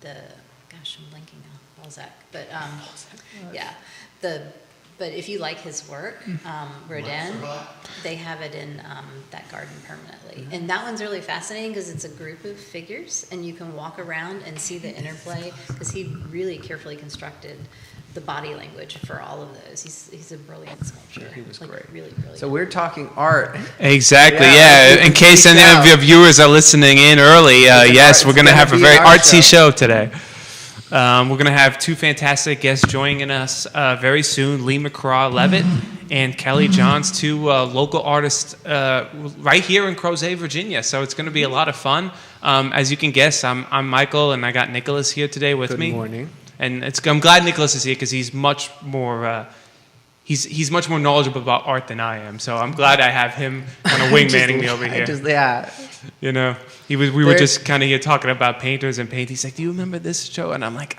the gosh, I'm blanking now, Balzac, but yeah, but if you like his work, Rodin, they have it in that garden permanently, and that one's really fascinating because it's a group of figures, and you can walk around and see the interplay because he really carefully constructed the body language for all of those. He's a brilliant sculptor. He was great. Really brilliant. So we're talking art. Exactly, yeah. In case any of your viewers are listening in early, yes, we're going to have a very artsy show today. We're going to have two fantastic guests joining us very soon, Lee McCraw-Levitt and Kelly Johns, two local artists right here in Crozet, Virginia. So it's going to be a lot of fun. As you can guess, I'm Michael, and I got Nicholas here today with me. Good morning. And I'm glad Nicholas is here because he's much more he's much more knowledgeable about art than I am. So I'm glad I have him kind of wingmanning me over here. You know, we were just kind of here talking about painters and paint. He's like, "Do you remember this show?" And I'm like,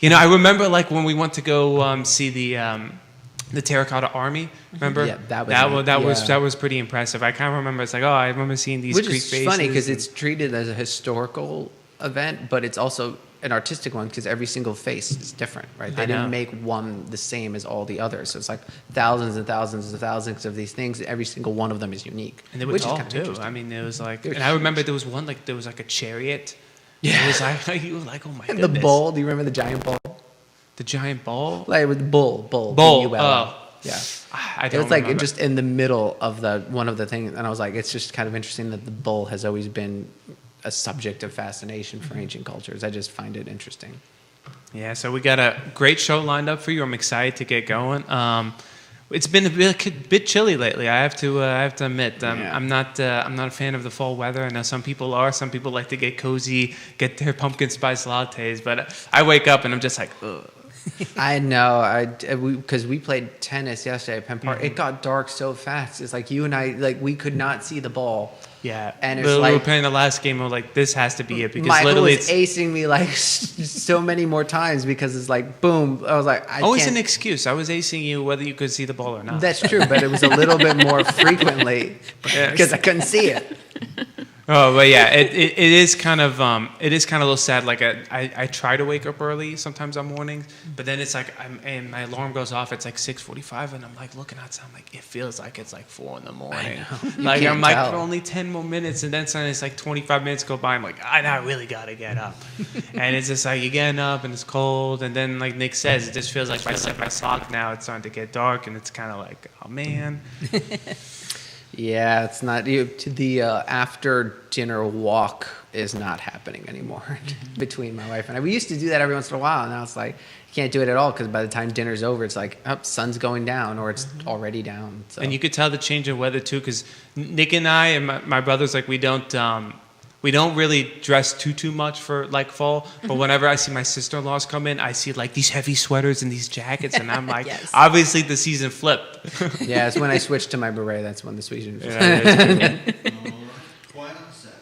you know, I remember like when we went to go see the Terracotta Army. Remember? Yeah, that was pretty impressive. I kind of remember. It's like, oh, I remember seeing these Greek faces. Which is funny because it's treated as a historical event, but it's also an artistic one because every single face is different, right? They didn't make one the same as all the others. So it's like thousands and thousands and thousands of these things. Every single one of them is unique. And they were tall too. I mean, it was like, and I remember there was one like there was like a chariot. Yeah. It was like you were like, oh my goodness. The bull. Do you remember the giant bull? The giant bull. Like with the bull. Oh. Yeah. I don't. It was like just in the middle of one of the things, and I was like, it's just kind of interesting that the bull has always been a subject of fascination for ancient cultures. I just find it interesting. Yeah, so we got a great show lined up for you. I'm excited to get going. It's been a bit chilly lately. I have to admit. I'm not a fan of the fall weather. I know some people are. Some people like to get cozy, get their pumpkin spice lattes. But I wake up and I'm just like, ugh. I know. Because we played tennis yesterday at Penn Park. Mm-hmm. It got dark so fast. It's like you and I, like we could not see the ball. Yeah, and it's we like, were playing the last game. We're like, this has to be it because Michael literally was acing me like so many more times because it's like boom. I was like, always an excuse. I was acing you whether you could see the ball or not. That's true, but it was a little bit more frequently because I couldn't see it. Oh, but yeah, it is kind of a little sad. Like I try to wake up early sometimes on mornings, but then it's like and my alarm goes off. It's like 6:45, and I'm like looking outside. I'm like, it feels like it's like 4 a.m. Like I'm like for only 10 more minutes, and then suddenly it's like 25 minutes go by. I'm like, I really gotta get up, and it's just like you're getting up and it's cold, and then like Nick says, it just feels like by 7 o'clock now it's starting to get dark, and it's kind of like, oh man. Yeah, it's not the after dinner walk is not happening anymore between my wife and I. We used to do that every once in a while, and now it's like you can't do it at all because by the time dinner's over, it's like sun's going down or it's already down. So. And you could tell the change in weather too, because Nick and I and my brothers, like we don't really dress too much for like fall, but whenever I see my sister-in-laws come in, I see like these heavy sweaters and these jackets, and I'm like, yes. Obviously the season flipped. Yeah, it's when I switched to my beret. That's when the season flipped. Yeah, Quiet on set.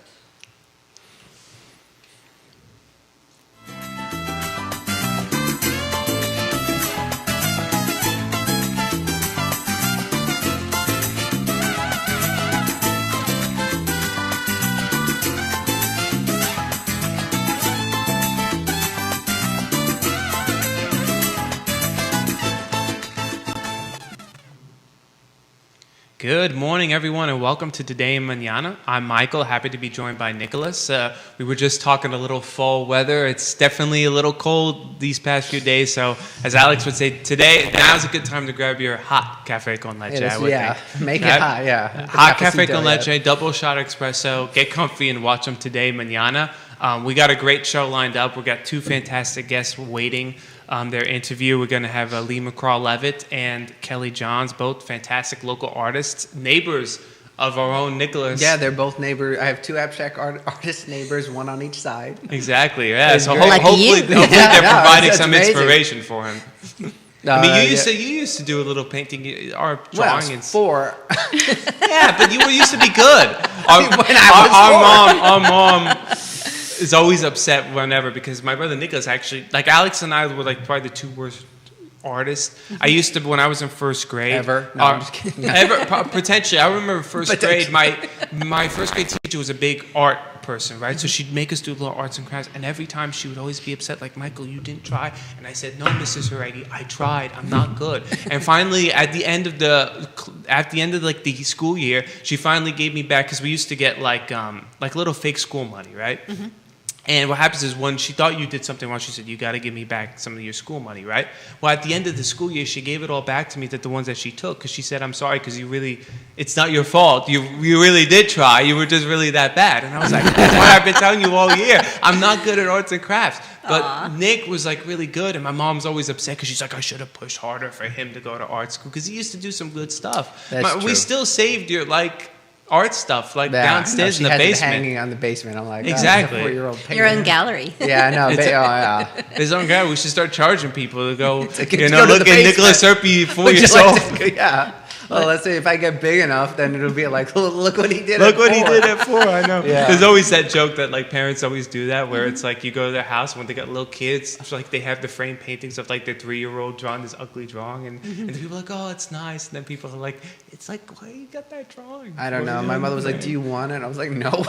Good morning, everyone, and welcome to Today in Mañana. I'm Michael, happy to be joined by Nicholas. We were just talking a little fall weather. It's definitely a little cold these past few days, so as Alex would say, now's a good time to grab your hot cafe con leche, I would think. Make it hot, yeah. Hot cafe con leche, double shot espresso, get comfy and watch them Today Mañana. We got a great show lined up. We got two fantastic guests waiting. Their interview. We're going to have Lee McCraw-Levitt and Kelly Johns, both fantastic local artists, neighbors of our own Nicholas. Yeah, they're both neighbors. I have two abstract artist neighbors, one on each side. Exactly, yeah. So like hopefully they're providing some amazing. inspiration for him. I mean, you used to do a little painting, art drawing. Well, 4. Yeah, but you used to be good. Our mom is always upset whenever, because my brother Nicholas actually, like Alex and I were like probably the two worst artists. I used to, when I was in first grade. Ever? No, I'm just kidding. Potentially. I remember first grade, my first grade teacher was a big art person, right? So she'd make us do little arts and crafts, and every time she would always be upset, like, Michael, you didn't try. And I said, no, Mrs. Haredi, I tried. I'm not good. And finally, at the end of like the school year, she finally gave me back, because we used to get like little fake school money, right? Mm-hmm. And what happens is when she thought you did something wrong, she said, you got to give me back some of your school money, right? Well, at the end of the school year, she gave it all back to me, the ones that she took, because she said, I'm sorry, because it's not your fault. You really did try. You were just really that bad. And I was like, that's what I've been telling you all year. I'm not good at arts and crafts. But Aww. Nick was like really good, and my mom's always upset because she's like, I should have pushed harder for him to go to art school, because he used to do some good stuff. That's We true. still saved your art stuff Yeah, downstairs she in the has it basement. hanging on the basement. I'm like, Exactly. 4-year-old Your own gallery. Yeah, I know. Yeah. His own guy. We should start charging people to go. like, You let's know, go to look the at Nicholas Erpe for Would you yourself. like to- yeah. Well, let's say if I get big enough, then it'll be like, look what he did. Look at what he 4. did at 4. I know. Yeah. There's always that joke that like parents always do that, where it's like you go to their house when they got little kids, it's like they have the framed paintings of like their 3-year-old drawing this ugly drawing, and the people are like, oh, it's nice, and then people are like, it's like, why you got that drawing? I don't What are know. you My doing mother was like, with do you want it? And I was like, no.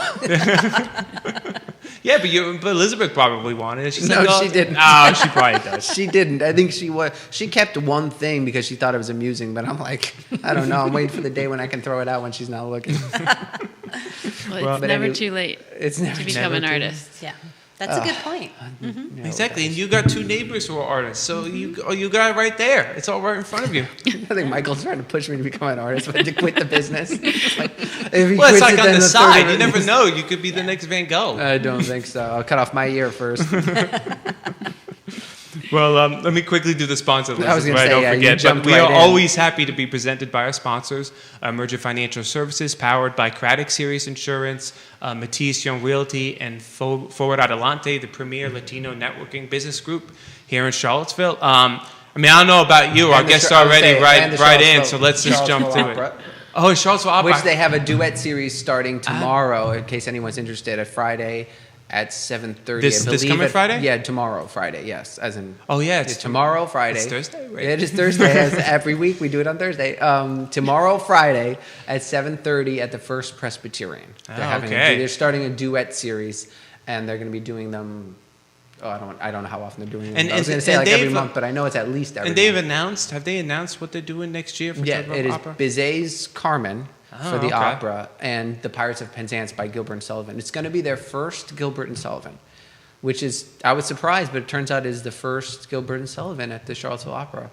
Yeah, but Elizabeth probably wanted it. She's No, like, oh, she didn't. Oh, she probably does. She didn't. I think she kept one thing because she thought it was amusing, but I'm like, I don't know. I'm waiting for the day when I can throw it out when she's not looking. Well, it's But never anyway, too late It's never to become an too- artist. Yeah. That's a good point. No, Exactly, and you got 2 neighbors who are artists, so you got it right there. It's all right in front of you. I think Michael's trying to push me to become an artist, but to quit the business. It's like, if he Well, it's quits like it, on then the third side. of You it never is- know. You could be the next Van Gogh. I don't think so. I'll cut off my ear first. Well, let me quickly do the sponsor list. I was gonna so I say, don't yeah, you forget. But jumped we right are in. always happy to be presented by our sponsors: Merger Financial Services, powered by Craddock Series Insurance, Matisse Young Realty, and Forward Adelante, the premier Latino networking business group here in Charlottesville. I don't know about you. Our And the guests Char- are already and the right in, Charlottesville- so let's just jump to Charlottesville it. Opera, Oh, Charlottesville Opera. which they have a duet series starting tomorrow, in case anyone's interested, at Friday at 7:30. This coming Friday? Yeah, tomorrow, Friday, yes. As in, Oh, yeah, it's tomorrow, Friday. It's Thursday, right? Yeah, it is Thursday. As every week we do it on Thursday. Tomorrow, Friday at 7:30 at the First Presbyterian. They're starting a duet series, and they're going to be doing them. Oh, I don't know how often they're doing them. I was going to say like every month, but I know it's at least every And they've month. have they announced what they're doing next year for Yeah, Charlottesville it is Opera? Bizet's Carmen for Oh, the okay. opera, and The Pirates of Penzance by Gilbert and Sullivan. It's going to be their first Gilbert and Sullivan, which is, I was surprised, but it turns out is the first Gilbert and Sullivan at the Charlottesville Opera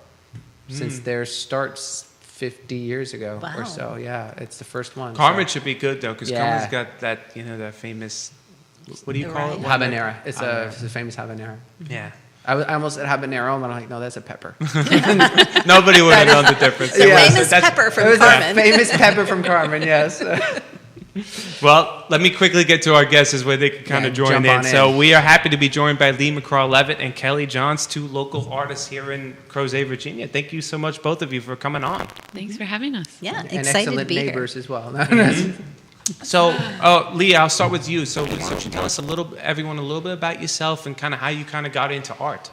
since their starts 50 years ago Wow. or so. Yeah, it's the first one. Carmen so. should be good though, because Yeah. Carmen's got that, that famous. What do you The call it? ride. Habanera. It's a Habanera. famous habanera. Yeah. I almost said habanero, but I'm like, no, that's a pepper. Nobody would have known the difference. The Yeah. famous pepper It from was Carmen. a famous pepper from Carmen, yes. Well, let me quickly get to our guesses where they can kind Yeah, of join jump in. on in. So we are happy to be joined by Lee McCraw-Levitt and Kelly Johns, 2 local artists here in Crozet, Virginia. Thank you so much, both of you, for coming on. Thanks for having us. Yeah, And excited to excellent be neighbors here. as well. So, Lee, I'll start with you. So why don't you tell us everyone a little bit about yourself and kind of how you kind of got into art?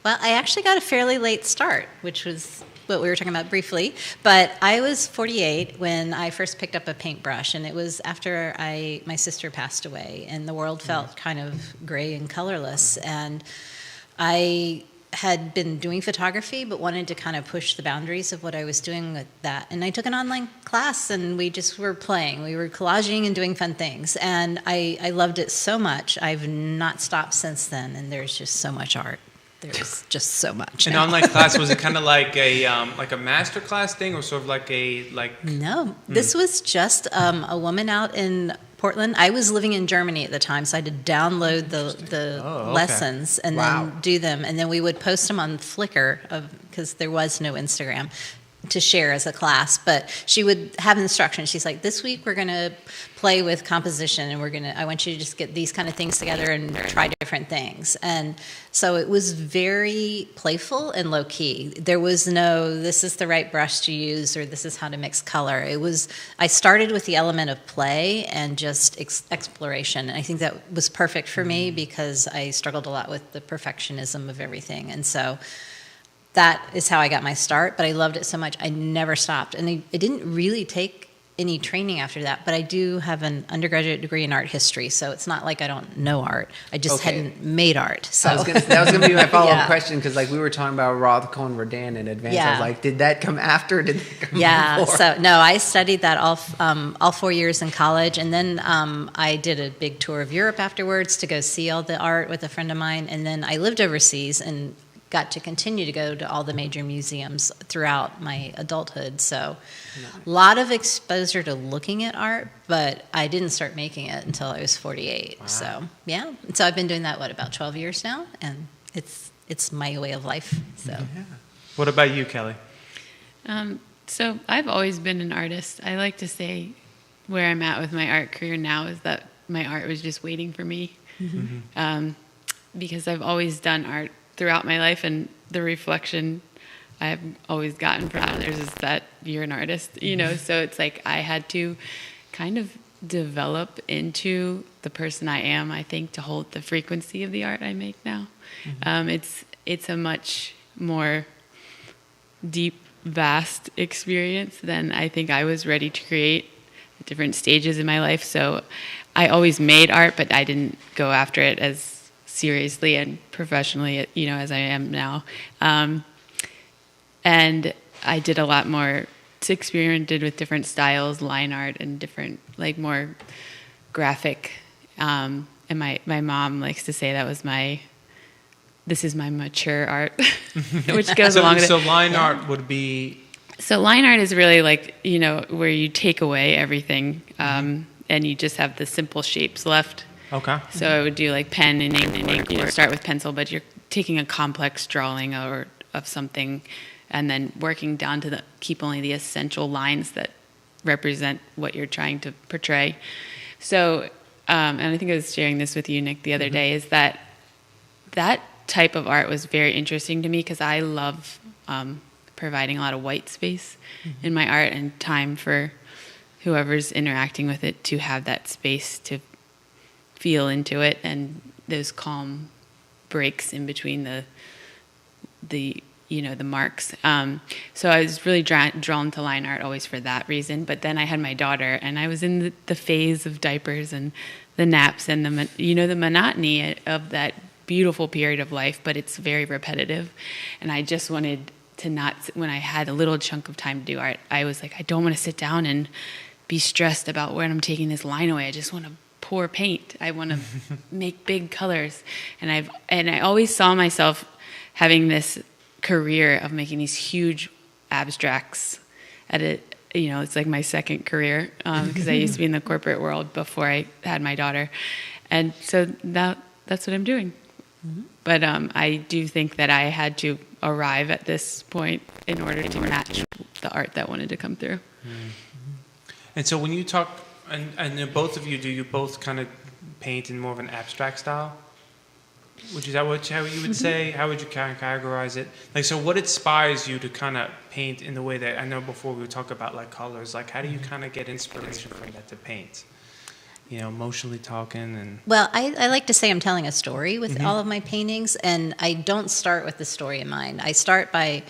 Well, I actually got a fairly late start, which was what we were talking about briefly. But I was 48 when I first picked up a paintbrush, and it was after my sister passed away, and the world felt kind of gray and colorless. And I had been doing photography, but wanted to kind of push the boundaries of what I was doing with that. And I took an online class, and we just were playing. We were collaging and doing fun things. And I loved it so much. I've not stopped since then, and there's just so much art. There's just so much. An now. online class, was it kind of like a master class thing, or sort of like No, this was just a woman out in Portland. I was living in Germany at the time, so I had to download the Oh, okay. lessons and Wow. then do them, and then we would post them on Flickr because there was no Instagram to share as a class. But she would have instructions. She's like, "This week we're going to play with composition, and I want you to just get these kind of things together and try different things." And so it was very playful and low key. There was no, "This is the right brush to use," or "This is how to mix color." I started with the element of play and just exploration. And I think that was perfect for me because I struggled a lot with the perfectionism of everything. And so that is how I got my start, but I loved it so much I never stopped. And it didn't really take any training after that, but I do have an undergraduate degree in art history, so it's not like I don't know art. I just Okay. hadn't made art. So that was gonna be my follow-up Yeah. question, because like we were talking about Rothko and Rodin in advance. I Yeah. was like, did that come after? Or did that come Yeah, before? so no, I studied that all 4 years in college, and then I did a big tour of Europe afterwards to go see all the art with a friend of mine, and then I lived overseas and got to continue to go to all the major museums throughout my adulthood. So a lot of exposure to looking at art, but I didn't start making it until I was 48. Wow. So yeah, so I've been doing that about 12 years now, and it's my way of life. So. What about you, Kelly? So I've always been an artist. I like to say where I'm at with my art career now is that my art was just waiting for me. Because I've always done art throughout my life, and the reflection I've always gotten from others is that you're an artist, so it's like I had to kind of develop into the person I am, I think, to hold the frequency of the art I make now. It's a much more deep, vast experience than I think I was ready to create at different stages in my life. So I always made art, but I didn't go after it as seriously and professionally, as I am now. And I did a lot more, experimented with different styles, line art, and different, more graphic. And my mom likes to say that was this is my mature art, which goes along with it. So line art would be... So line art is really where you take away everything, and you just have the simple shapes left. Okay. So I would do pen and ink, start with pencil, but you're taking a complex drawing of something and then working down to keep only the essential lines that represent what you're trying to portray. So, and I think I was sharing this with you, Nick, the other day, is that type of art was very interesting to me because I love providing a lot of white space in my art and time for whoever's interacting with it to have that space to feel into it, and those calm breaks in between the marks. So I was really drawn to line art always for that reason. But then I had my daughter, and I was in the phase of diapers and the naps and the monotony of that beautiful period of life. But it's very repetitive, and I just wanted to not. When I had a little chunk of time to do art, I was like, I don't want to sit down and be stressed about when I'm taking this line away. I just want to pour paint. I want to make big colors, and I always saw myself having this career of making these huge abstracts it's like my second career because I used to be in the corporate world before I had my daughter, and so that's what I'm doing. But I do think that I had to arrive at this point in order to match the art that wanted to come through. And so when you talk, and then both of you, do you both kind of paint in more of an abstract style? Is that how you would say? How would you kind of categorize it? So what inspires you to kind of paint in the way that, I know before we would talk about colors, how do you kind of get inspiration from that to paint? Emotionally talking and... Well, I like to say I'm telling a story with all of my paintings, and I don't start with the story in mind. I start by...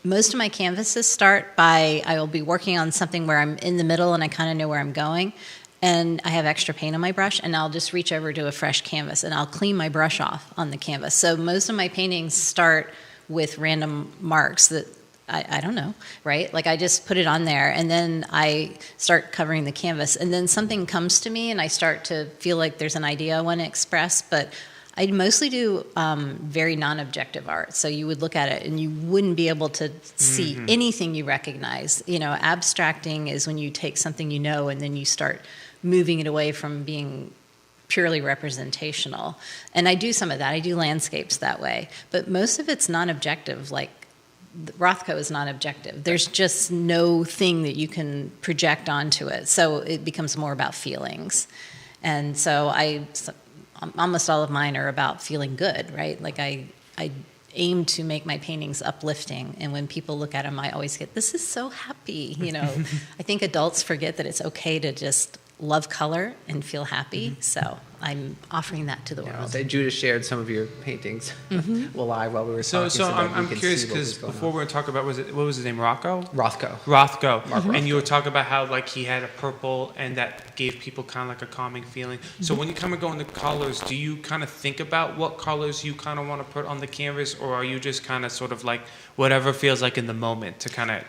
Most of my canvases start by I will be working on something where I'm in the middle and I kind of know where I'm going, and I have extra paint on my brush, and I'll just reach over to a fresh canvas and I'll clean my brush off on the canvas. So most of my paintings start with random marks that I don't know, right? I just put it on there, and then I start covering the canvas, and then something comes to me and I start to feel like there's an idea I want to express, but I mostly do very non-objective art. So you would look at it and you wouldn't be able to see anything you recognize. Abstracting is when you take something and then you start moving it away from being purely representational. And I do some of that. I do landscapes that way. But most of it's non-objective. Rothko is non-objective. There's just no thing that you can project onto it. So it becomes more about feelings. And so almost all of mine are about feeling good, right? I aim to make my paintings uplifting, and when people look at them, I always get, this is so happy, I think adults forget that it's okay to just love color and feel happy. So I'm offering that to the Yeah, I'll world. say Judah shared some of your paintings live while we were talking. So that I'm you can curious see what was because going before on. we were talking about, what was his name, Rocco? Rothko. Rothko. Mark And you Rothko. were talking about how like he had a purple and that gave people kind of like a calming feeling. So when you kind of go into colors, do you kind of think about what colors you kind of want to put on the canvas, or are you just kind of sort of like whatever feels like in the moment to kind of?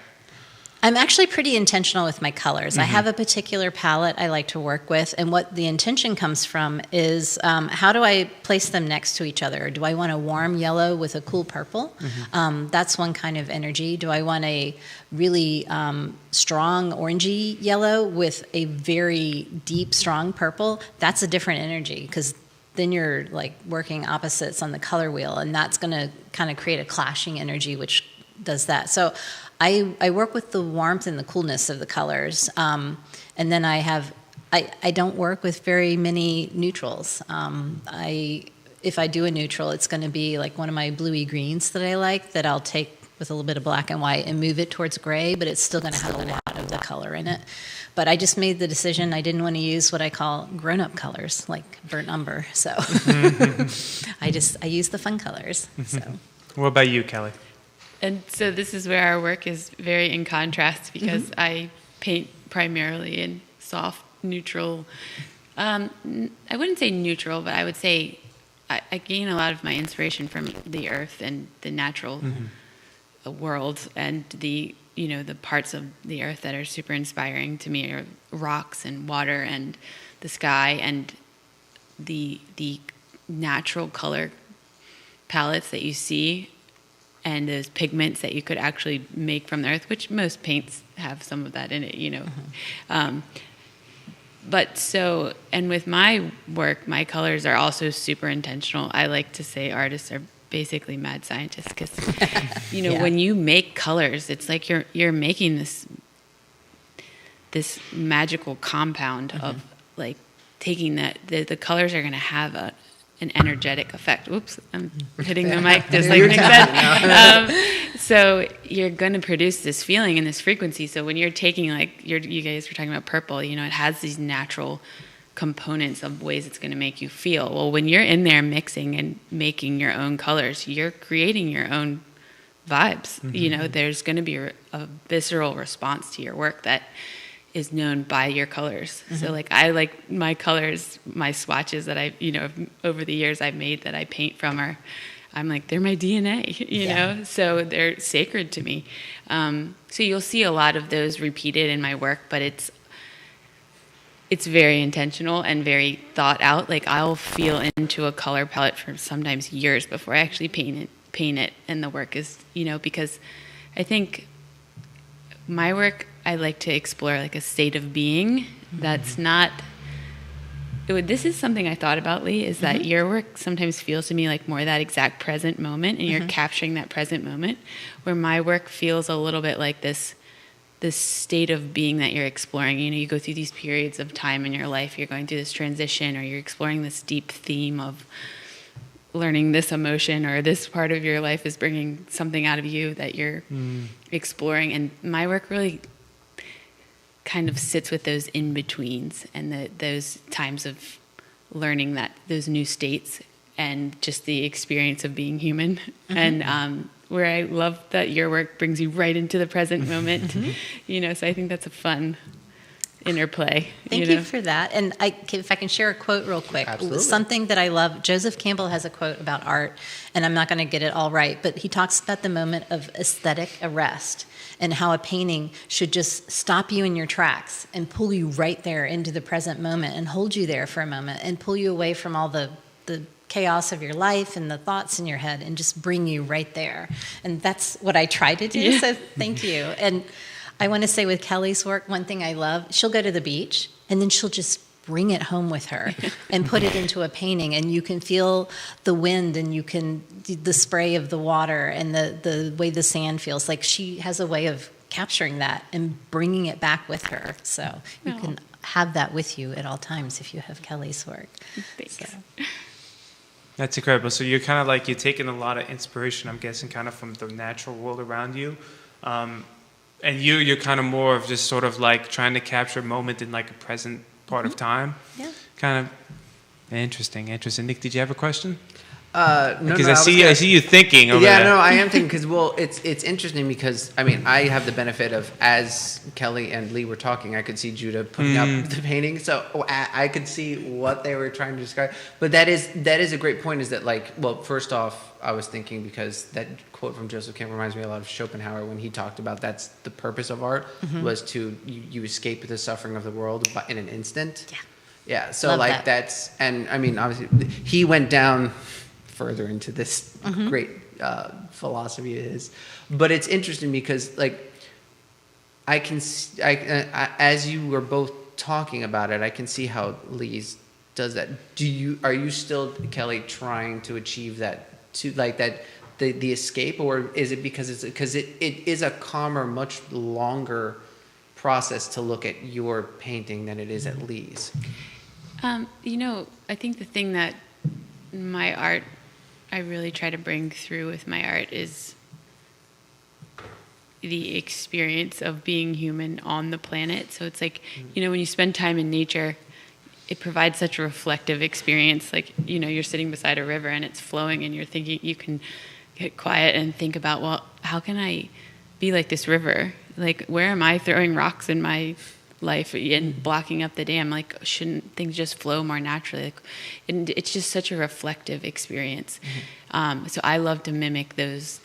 I'm actually pretty intentional with my colors. I have a particular palette I like to work with, and what the intention comes from is how do I place them next to each other? Do I want a warm yellow with a cool purple? That's one kind of energy. Do I want a really strong orangey yellow with a very deep, strong purple? That's a different energy, because then you're like working opposites on the color wheel, and that's going to kind of create a clashing energy, which does that. So I work with the warmth and the coolness of the colors, and then I don't work with very many neutrals. If I do a neutral, it's going to be like one of my bluey greens that I like, that I'll take with a little bit of black and white and move it towards gray, but it's still going to have a lot of the color in it. But I just made the decision I didn't want to use what I call grown-up colors, like burnt umber. So I use the fun colors. So. What about you, Kelly? And so this is where our work is very in contrast, because I paint primarily in soft, neutral. I wouldn't say neutral, but I would say I gain a lot of my inspiration from the earth and the natural world, and the parts of the earth that are super inspiring to me are rocks and water and the sky and the natural color palettes that you see, and those pigments that you could actually make from the earth, which most paints have some of that in it, But so, and with my work, my colors are also super intentional. I like to say artists are basically mad scientists, because, Yeah. when you make colors, it's like you're making this magical compound of like taking that, the colors are going to have an energetic effect. Oops, I'm hitting the mic just like Nick said. So you're going to produce this feeling and this frequency. So when you're taking, like you guys were talking about purple, it has these natural components of ways it's going to make you feel. Well, when you're in there mixing and making your own colors, you're creating your own vibes. There's going to be a visceral response to your work that is known by your colors. So like I like my colors, my swatches that I, over the years I've made that I paint from I'm like, they're my DNA, you know? So they're sacred to me. So you'll see a lot of those repeated in my work, but it's very intentional and very thought out. Like I'll feel into a color palette for sometimes years before I actually paint it. And the work is, because I think my work, I like to explore like a state of being that's not. This is something I thought about, Lee, is that your work sometimes feels to me like more that exact present moment, and you're capturing that present moment, where my work feels a little bit like this state of being that you're exploring. You go through these periods of time in your life, you're going through this transition, or you're exploring this deep theme of learning this emotion, or this part of your life is bringing something out of you that you're exploring. And my work really kind of sits with those in-betweens and those times of learning those new states and just the experience of being human. And where I love that your work brings you right into the present moment, so I think that's a fun interplay. Thank you for that. And if I can share a quote real quick. Absolutely. Something that I love, Joseph Campbell has a quote about art, and I'm not going to get it all right, but he talks about the moment of aesthetic arrest and how a painting should just stop you in your tracks and pull you right there into the present moment and hold you there for a moment and pull you away from all the chaos of your life and the thoughts in your head and just bring you right there. And that's what I try to do, so thank you. And I want to say with Kelly's work, one thing I love, she'll go to the beach and then she'll just bring it home with her and put it into a painting, and you can feel the wind and the spray of the water and the way the sand feels. Like she has a way of capturing that and bringing it back with her. So you can have that with you at all times if you have Kelly's work. Thanks. So. That's incredible. So you're kind of like, you're taking a lot of inspiration, I'm guessing, kind of from the natural world around you. And you're kind of more of just sort of like trying to capture a moment in like a present part of time. Yeah. Kind of interesting. Nick, did you have a question? No, Because no, I see you thinking over yeah, there. no, I am thinking because it's interesting because I mean I have the benefit of as Kelly and Lee were talking, I could see Judah putting up the painting, so I could see what they were trying to describe. But that is a great point. Is that like, well, first off, I was thinking because that quote from Joseph Campbell reminds me a lot of Schopenhauer when he talked about that's the purpose of art was to you escape the suffering of the world but in an instant. Yeah. Yeah. So Love like that. that's and I mean obviously he went down further into this great philosophy of his, but it's interesting because like I can as you were both talking about it, I can see how Lee's does that. Are you still, Kelly, trying to achieve that to like that the escape, or is it because it is a calmer, much longer process to look at your painting than it is at Lee's? I think the thing that my art, I really try to bring through with my art is the experience of being human on the planet. So it's like, when you spend time in nature, it provides such a reflective experience. Like, you're sitting beside a river and it's flowing and you're thinking, you can get quiet and think about, well, how can I be like this river? Like, where am I throwing rocks in my life and blocking up the dam? Like, shouldn't things just flow more naturally? Like, and it's just such a reflective experience. So I love to mimic those.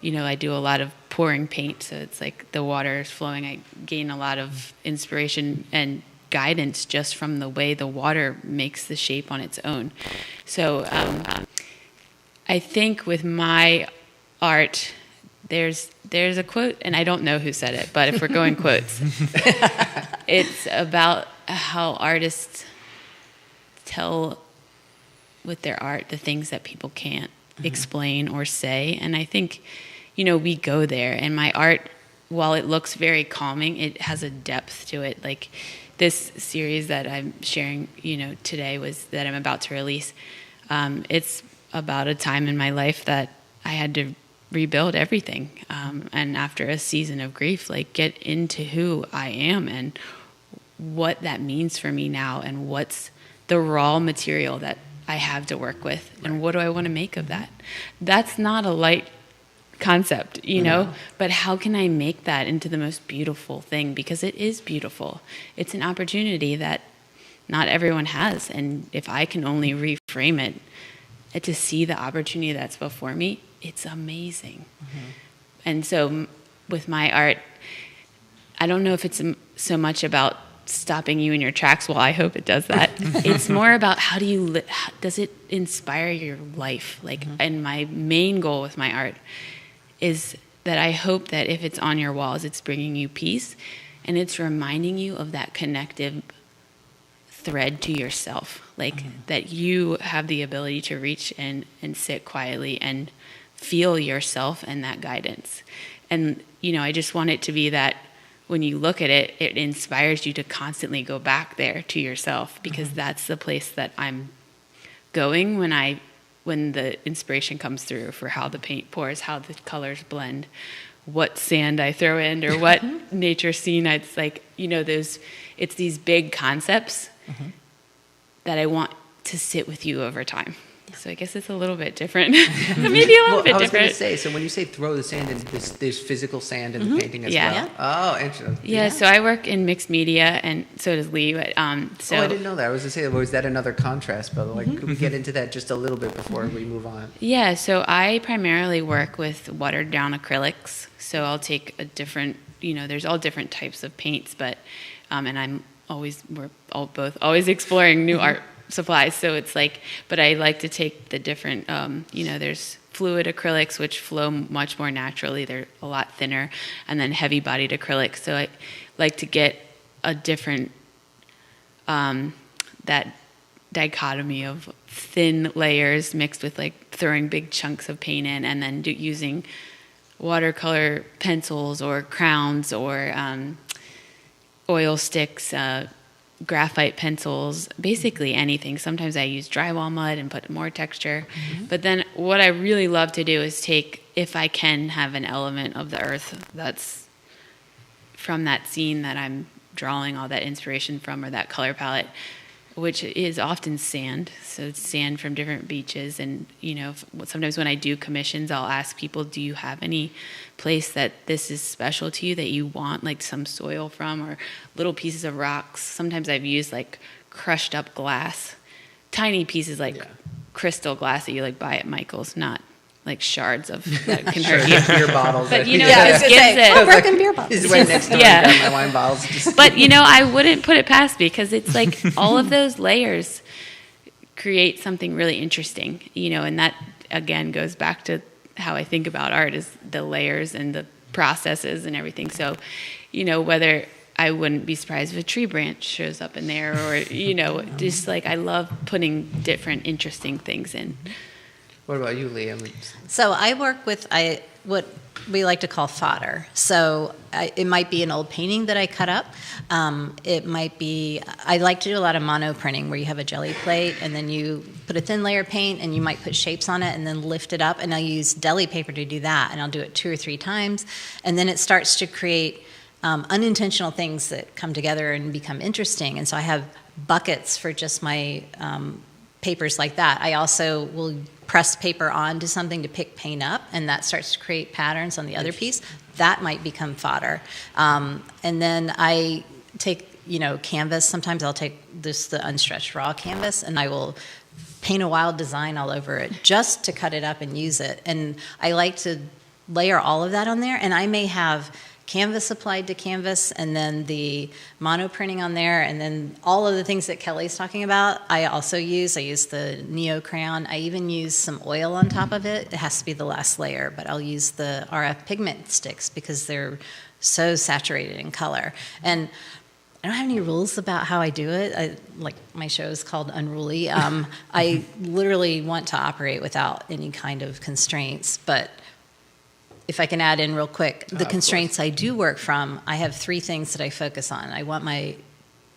I do a lot of pouring paint, so it's like the water is flowing. I gain a lot of inspiration and guidance just from the way the water makes the shape on its own. So I think with my art, there's a quote, and I don't know who said it, but if we're going quotes, it's about how artists tell with their art the things that people can't explain or say. And I think, we go there. And my art, while it looks very calming, it has a depth to it. Like this series that I'm sharing, today that I'm about to release. It's about a time in my life that I had to rebuild everything. And after a season of grief, like get into who I am and what that means for me now and what's the raw material that I have to work with and what do I want to make of that? That's not a light concept, but how can I make that into the most beautiful thing? Because it is beautiful. It's an opportunity that not everyone has. And if I can only reframe it to see the opportunity that's before me, it's amazing. And so with my art, I don't know if it's so much about stopping you in your tracks. Well, I hope it does that. It's more about how does it inspire your life? Like, and my main goal with my art is that I hope that if it's on your walls, it's bringing you peace and it's reminding you of that connective thread to yourself. Like that you have the ability to reach and sit quietly and feel yourself and that guidance. And, I just want it to be that when you look at it, it inspires you to constantly go back there to yourself because that's the place that I'm going when the inspiration comes through for how the paint pours, how the colors blend, what sand I throw in or what nature scene. It's like, it's these big concepts that I want to sit with you over time. So I guess it's a little bit different. Maybe a little bit I was different. going to say, so when you say throw the sand in, there's physical sand in the painting as Yeah. well? Oh, interesting. Yeah, so I work in mixed media, and so does Lee. But, I didn't know that. I was going to say, was that another contrast? But could we get into that just a little bit before we move on? Yeah, so I primarily work with watered down acrylics. So I'll take a different, there's all different types of paints, but, and we're always exploring new art supplies. So it's like, but I like to take the different, there's fluid acrylics, which flow much more naturally. They're a lot thinner, and then heavy bodied acrylics. So I like to get a different, that dichotomy of thin layers mixed with like throwing big chunks of paint in and then using watercolor pencils or crowns or oil sticks, graphite pencils, basically anything. Sometimes I use drywall mud and put more texture. But then what I really love to do is take, if I can have an element of the earth that's from that scene that I'm drawing all that inspiration from, or that color palette, which is often sand. So it's sand from different beaches. And, sometimes when I do commissions, I'll ask people, do you have any place that this is special to you that you want like some soil from, or little pieces of rocks? Sometimes I've used like crushed up glass, tiny pieces like crystal glass that you like buy at Michael's, not like shards of that can hurt you. Beer bottles. But that- it I was just gonna gives say, it. broken beer bottles. He's went next door Yeah. and got my wine bottles. Just, But I wouldn't put it past me, because it's like all of those layers create something really interesting, and that again goes back to how I think about art, is the layers and the processes and everything. So, whether I wouldn't be surprised if a tree branch shows up in there, or just like I love putting different interesting things in. what about you, Liam? So I work with what we like to call fodder. So it might be an old painting that I cut up. It might be, I like to do a lot of mono printing, where you have a jelly plate and then you put a thin layer of paint and you might put shapes on it and then lift it up. And I'll use deli paper to do that. And I'll do it 2 or 3 times. And then it starts to create unintentional things that come together and become interesting. And so I have buckets for just my papers like that. I also will press paper onto something to pick paint up, and that starts to create patterns on the other piece. That might become fodder. And then I take, canvas. Sometimes I'll take the unstretched raw canvas, and I will paint a wild design all over it just to cut it up and use it. And I like to layer all of that on there, and I may have canvas applied to canvas, and then the mono printing on there, and then all of the things that Kelly's talking about, I also use. I use the Neo crayon. I even use some oil on top of it. It has to be the last layer, but I'll use the RF pigment sticks because they're so saturated in color. And I don't have any rules about how I do it. Like my show is called Unruly. I literally want to operate without any kind of constraints, but if I can add in real quick, the constraints I do work from, I have 3 things that I focus on. I want my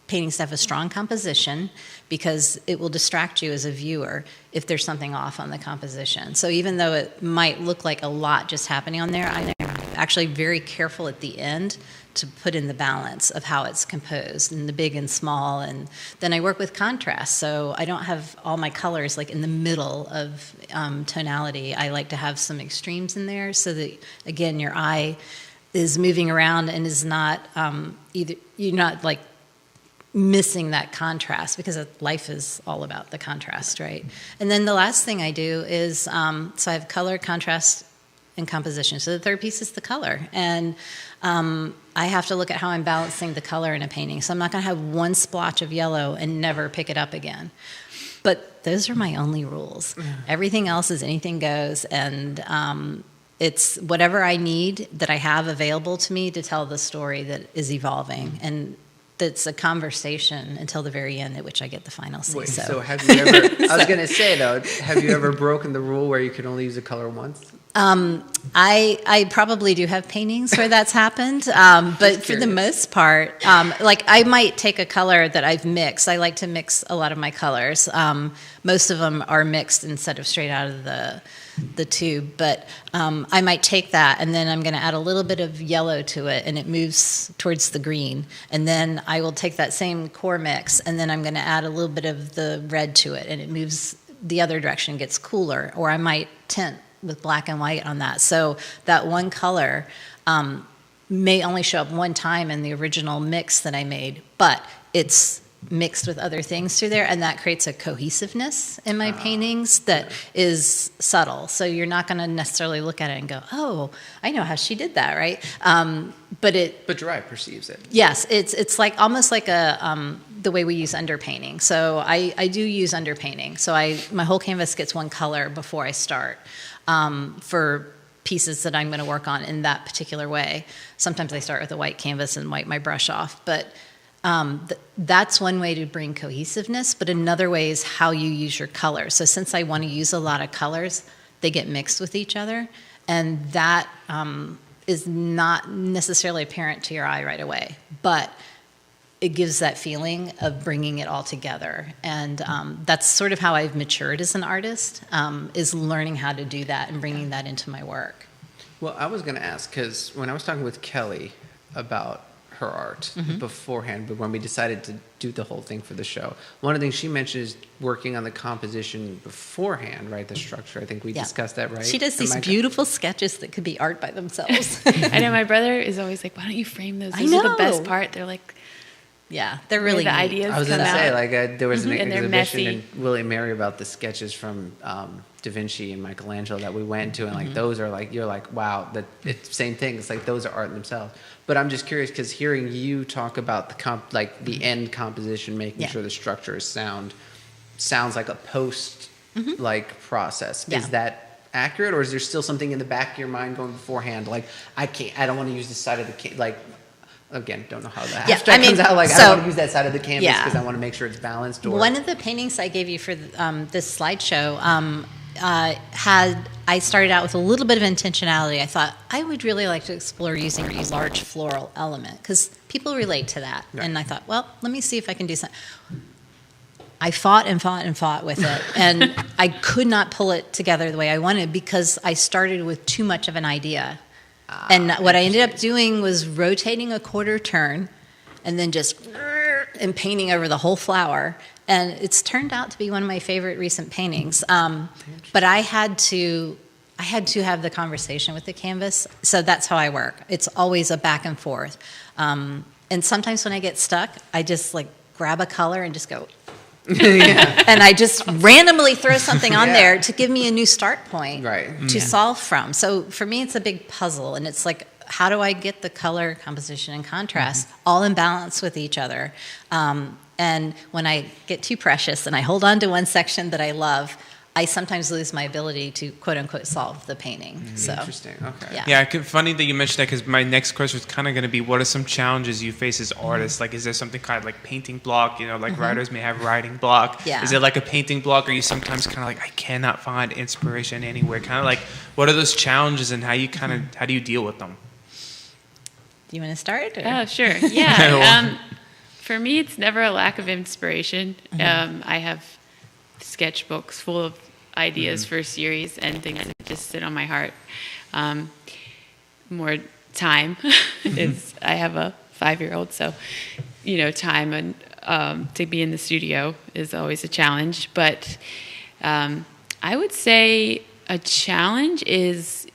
paintings to have a strong composition, because it will distract you as a viewer if there's something off on the composition. So even though it might look like a lot just happening on there, I'm actually very careful at the end to put in the balance of how it's composed, and the big and small. And then I work with contrast, so I don't have all my colors like in the middle of tonality. I like to have some extremes in there, so that again your eye is moving around and is not either, you're not like missing that contrast, because life is all about the contrast, right? And then the last thing I do is, so I have color, contrast, and composition. So the third piece is the color. And I have to look at how I'm balancing the color in a painting. So I'm not going to have one splotch of yellow and never pick it up again. But those are my only rules. Everything else is anything goes. And it's whatever I need that I have available to me to tell the story that is evolving. And that's a conversation until the very end, at which I get the final say. Wait, so have you ever, I was going to say though, have you ever broken the rule where you can only use a color once? I probably do have paintings where that's happened, but for the most part, like I might take a color that I've mixed. I like to mix a lot of my colors. Most of them are mixed instead of straight out of the tube, but I might take that, and then I'm going to add a little bit of yellow to it, and it moves towards the green. And then I will take that same core mix, and then I'm going to add a little bit of the red to it, and it moves the other direction, gets cooler. Or I might tint with black and white on that. So that one color may only show up one time in the original mix that I made, but it's mixed with other things through there, and that creates a cohesiveness in my paintings that is subtle. So you're not going to necessarily look at it and go, oh, I know how she did that, right? But your eye perceives it. Yes, it's like almost like the way we use underpainting. So I do use underpainting. So my whole canvas gets one color before I start for pieces that I'm going to work on in that particular way. Sometimes I start with a white canvas and wipe my brush off, but that's one way to bring cohesiveness. But another way is how you use your colors. So since I want to use a lot of colors, they get mixed with each other, and that is not necessarily apparent to your eye right away, but it gives that feeling of bringing it all together. And that's sort of how I've matured as an artist, is learning how to do that and bringing that into my work. Well, I was going to ask, because when I was talking with Kelly about her art beforehand, but when we decided to do the whole thing for the show, one of the things she mentioned is working on the composition beforehand, right? The structure. I think we discussed that, right? She does these beautiful sketches that could be art by themselves. I know my brother is always like, "Why don't you frame those? Those are the best part." They're like, yeah, they're really the neat. ideas I was come going to say, out. like, there was an And they're exhibition messy. in William Mary about the sketches from Da Vinci and Michelangelo that we went to, and like those are like, you're like, wow, that it's same thing. It's like those are art in themselves. But I'm just curious because hearing you talk about the end composition, making sure the structure is sound, sounds like a post like process. Yeah. Is that accurate, or is there still something in the back of your mind going beforehand? Like, I don't want to use this side of the like. Again, don't know how that comes out. Like, I don't want to use that side of the canvas because I want to make sure it's balanced. Or one of the paintings I gave you for this slideshow I started out with a little bit of intentionality. I thought I would really like to explore using a large floral element because people relate to that. Right. And I thought, well, let me see if I can do something. I fought and fought and fought with it, and I could not pull it together the way I wanted because I started with too much of an idea. And what I ended up doing was rotating a quarter turn and then just and painting over the whole flower. And it's turned out to be one of my favorite recent paintings. But I had to have the conversation with the canvas. So that's how I work. It's always a back and forth. And sometimes when I get stuck, I just like grab a color and just go, and I just randomly throw something on there to give me a new start point to solve from. So for me, it's a big puzzle, and it's like, how do I get the color composition and contrast all in balance with each other? And when I get too precious and I hold on to one section that I love, I sometimes lose my ability to quote unquote solve the painting. So interesting. Okay. Yeah. Funny that you mentioned that because my next question was kind of going to be, what are some challenges you face as artists? Like, is there something kind of like painting block? You know, like writers may have writing block. Yeah. Is it like a painting block? Or are you sometimes kind of like, I cannot find inspiration anywhere? Kind of like, what are those challenges and how do you deal with them? do you want to start? Or? Oh, sure. Yeah. For me, it's never a lack of inspiration. I have sketchbooks full of ideas for a series and things that just sit on my heart. More time is, I have a 5-year-old, so, time and to be in the studio is always a challenge. But I would say a challenge is,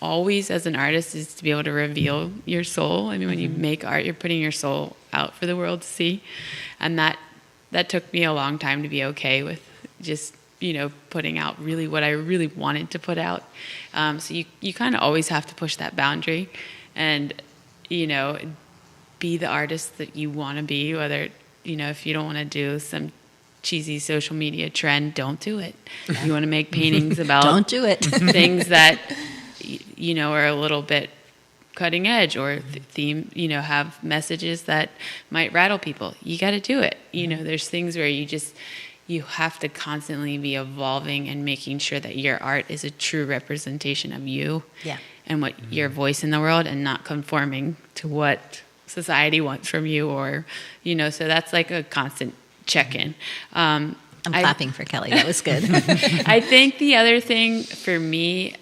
always as an artist is to be able to reveal your soul. I mean, when you make art, you're putting your soul out for the world to see. And that took me a long time to be okay with just, putting out really what I really wanted to put out. So you kind of always have to push that boundary and, be the artist that you want to be, whether, if you don't want to do some cheesy social media trend, don't do it. If you want to make paintings about don't do it. things that, are a little bit cutting edge or theme, have messages that might rattle people. You got to do it. There's things where you have to constantly be evolving and making sure that your art is a true representation of you and what your voice in the world and not conforming to what society wants from you or, so that's like a constant check-in. I'm clapping for Kelly. That was good. I think the other thing for me,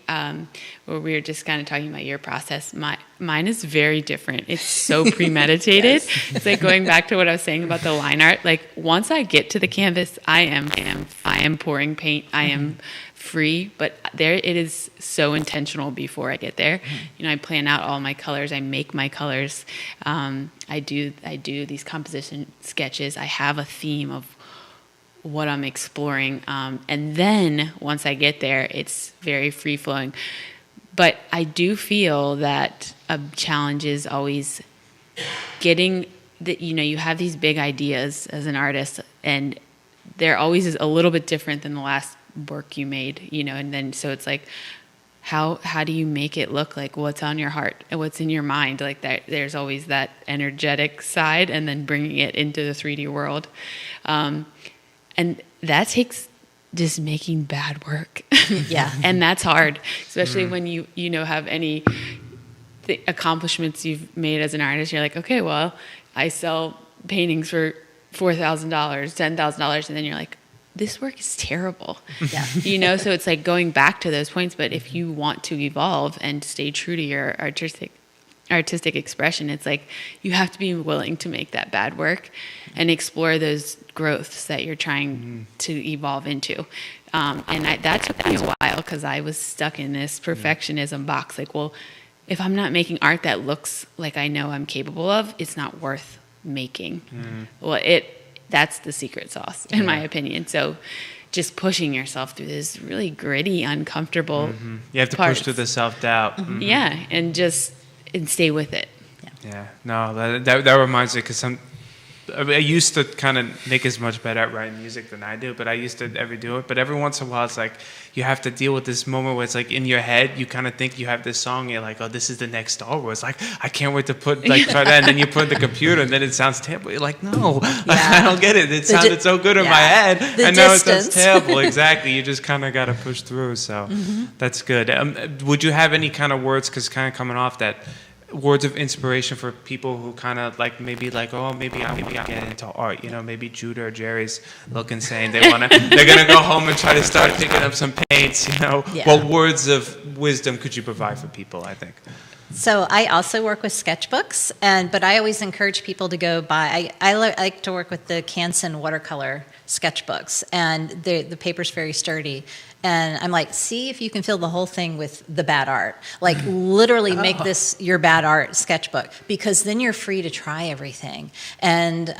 where we were just kind of talking about your process, mine is very different. It's so premeditated. It's like going back to what I was saying about the line art. Like once I get to the canvas, I am pouring paint. I am free, but it is so intentional before I get there. I plan out all my colors. I make my colors. I do these composition sketches. I have a theme of what I'm exploring. And then once I get there, it's very free flowing. But I do feel that a challenge is always getting that, you have these big ideas as an artist and they're always a little bit different than the last work you made, and then, so it's like, how do you make it look like what's on your heart and what's in your mind? Like that, there's always that energetic side and then bringing it into the 3D world. And that takes just making bad work. Yeah. And that's hard, especially when you have any accomplishments you've made as an artist. You're like, okay, well, I sell paintings for $4,000, $10,000. And then you're like, this work is terrible. Yeah. So it's like going back to those points. But if you want to evolve and stay true to your artistic expression, it's like you have to be willing to make that bad work and explore those growths that you're trying to evolve into. That took me a while because I was stuck in this perfectionism box. Like, well, if I'm not making art that looks like I know I'm capable of, it's not worth making. Well, that's the secret sauce, in my opinion. So just pushing yourself through this really gritty, uncomfortable You have to parts. push through the self-doubt. Yeah, and stay with it. Yeah, no, that reminds me because I used to kind of Nick is much better at writing music than I do, but I used to ever do it. But every once in a while, it's like you have to deal with this moment where it's like in your head, you kind of think you have this song, and you're like, oh, this is the next Star Wars. Like, I can't wait to try that. And then you put it in the computer, and then it sounds terrible. You're like, no, I don't get it. It sounded so good in my head, and now it sounds terrible. Exactly. You just kind of got to push through. So that's good. Would you have any kind of words, because kind of coming off that, words of inspiration for people who kind of like maybe I'll get into art, maybe Judah or Jerry's looking saying they're gonna go home and try to start picking up some paints, What words of wisdom could you provide for people, I think? So I also work with sketchbooks, but I always encourage people to go buy. I like to work with the Canson watercolor sketchbooks, and the paper's very sturdy. And I'm like, see if you can fill the whole thing with the bad art. Like, literally make this your bad art sketchbook, because then you're free to try everything. And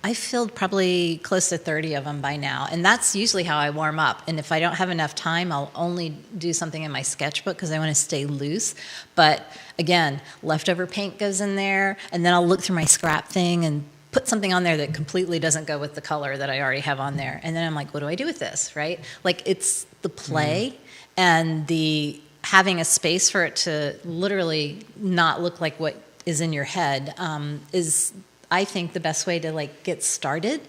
I filled probably close to 30 of them by now, and that's usually how I warm up. And if I don't have enough time, I'll only do something in my sketchbook because I want to stay loose. But again, leftover paint goes in there, and then I'll look through my scrap thing and put something on there that completely doesn't go with the color that I already have on there. And then I'm like, what do I do with this, right? Like, it's the play and the having a space for it to literally not look like what is in your head is, I think, the best way to like get started,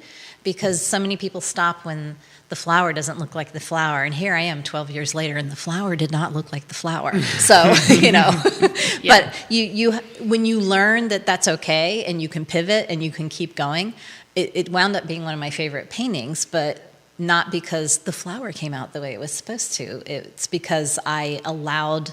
because so many people stop when the flower doesn't look like the flower. And here I am 12 years later, and the flower did not look like the flower. So, but you when you learn that that's okay and you can pivot and you can keep going, it wound up being one of my favorite paintings, but not because the flower came out the way it was supposed to. It's because I allowed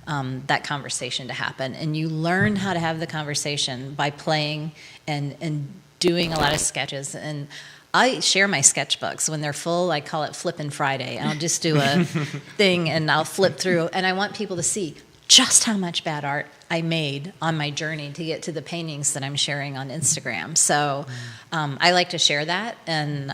that conversation to happen. And you learn how to have the conversation by playing and doing a lot of sketches. And I share my sketchbooks. When they're full, I call it Flippin' Friday. And I'll just do a thing and I'll flip through. And I want people to see just how much bad art I made on my journey to get to the paintings that I'm sharing on Instagram. So I like to share that. And,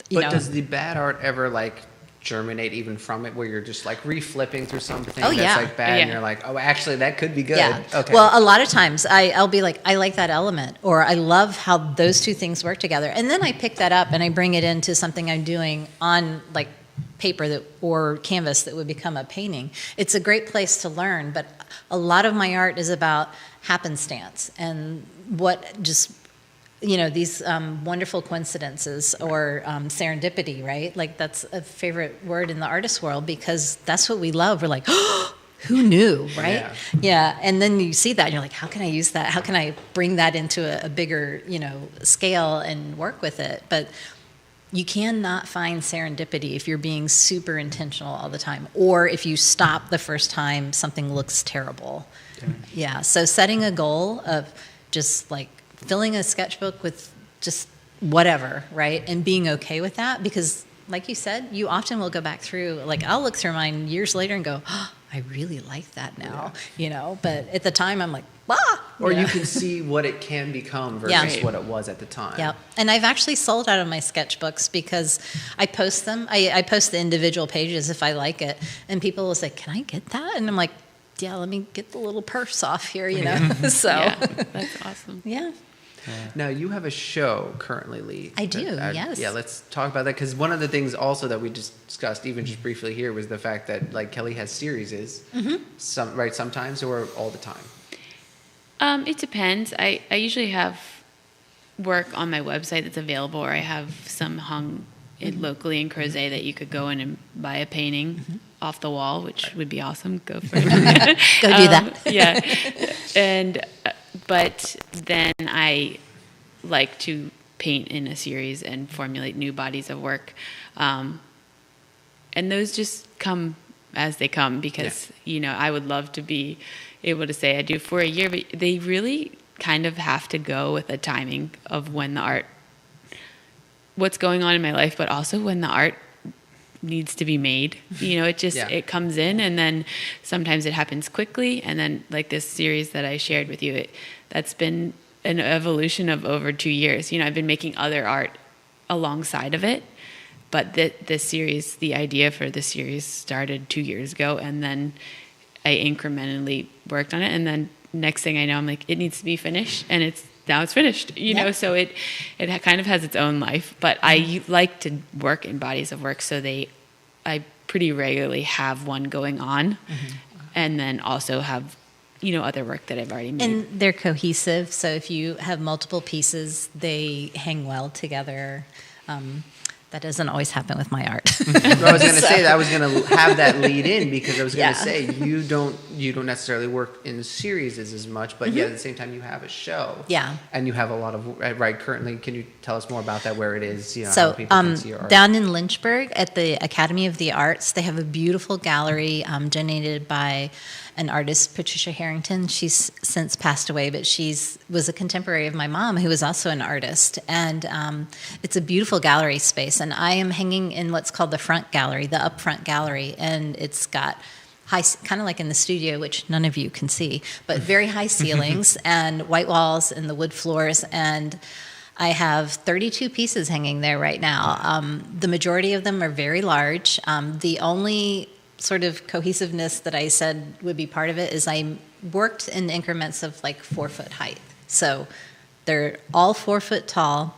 does the bad art ever like germinate even from it, where you're just like reflipping through something that's like bad, and you're like, oh, actually that could be good? Yeah. Okay. Well, a lot of times I'll be like, I like that element, or I love how those two things work together, and then I pick that up and I bring it into something I'm doing on like paper or canvas that would become a painting. It's a great place to learn, but a lot of my art is about happenstance and what just these wonderful coincidences or serendipity, right? Like, that's a favorite word in the artist world, because that's what we love. We're like, oh, who knew, right? Yeah. And then you see that and you're like, how can I use that? How can I bring that into a bigger, scale and work with it? But you cannot find serendipity if you're being super intentional all the time, or if you stop the first time something looks terrible. Yeah. So setting a goal of just like filling a sketchbook with just whatever, right? And being okay with that, because like you said, you often will go back through, like I'll look through mine years later and go, oh, I really like that now, but at the time I'm like, or you can see what it can become versus what it was at the time. Yeah. And I've actually sold out of my sketchbooks because I post them. I post the individual pages if I like it, and people will say, can I get that? And I'm like, yeah, let me get the little purse off here, So That's awesome. Yeah. Now, you have a show currently, Lee. I do, yes. Yeah, let's talk about that, because one of the things also that we discussed, even just briefly here, was the fact that like Kelly has series, sometimes or all the time. It depends. I usually have work on my website that's available, or I have some hung locally in Crozet that you could go in and buy a painting off the wall, which would be awesome. Go for it. Go do that. Yeah. And but then I like to paint in a series and formulate new bodies of work. And those just come as they come, because I would love to be able to say I do for a year, but they really kind of have to go with the timing of when the art, what's going on in my life, but also when the art needs to be made. It just it comes in, and then sometimes it happens quickly, and then like this series that I shared with you, that's been an evolution of over 2 years. I've been making other art alongside of it, but this series, the idea for the series started 2 years ago, and then I incrementally worked on it, and then next thing I know, I'm like, it needs to be finished, and it's finished, so it kind of has its own life. But I like to work in bodies of work, so I pretty regularly have one going on, and then also have other work that I've already made. And they're cohesive, so if you have multiple pieces, they hang well together. That doesn't always happen with my art. I was going to say that. I was going to have that lead in, because I was going to say you don't necessarily work in series as much, but yet at the same time you have a show. Yeah. And you have a lot of currently. Can you tell us more about that? Where it is? So how people can see your art. Down in Lynchburg at the Academy of the Arts, they have a beautiful gallery donated by an artist, Patricia Harrington. She's since passed away, but was a contemporary of my mom, who was also an artist. And it's a beautiful gallery space. And I am hanging in what's called the front gallery, the up front gallery. And it's got high, kind of like in the studio, which none of you can see, but very high ceilings and white walls and the wood floors. And I have 32 pieces hanging there right now. The majority of them are very large. The only sort of cohesiveness that I said would be part of it is I worked in increments of like 4 foot height. So they're all 4 foot tall.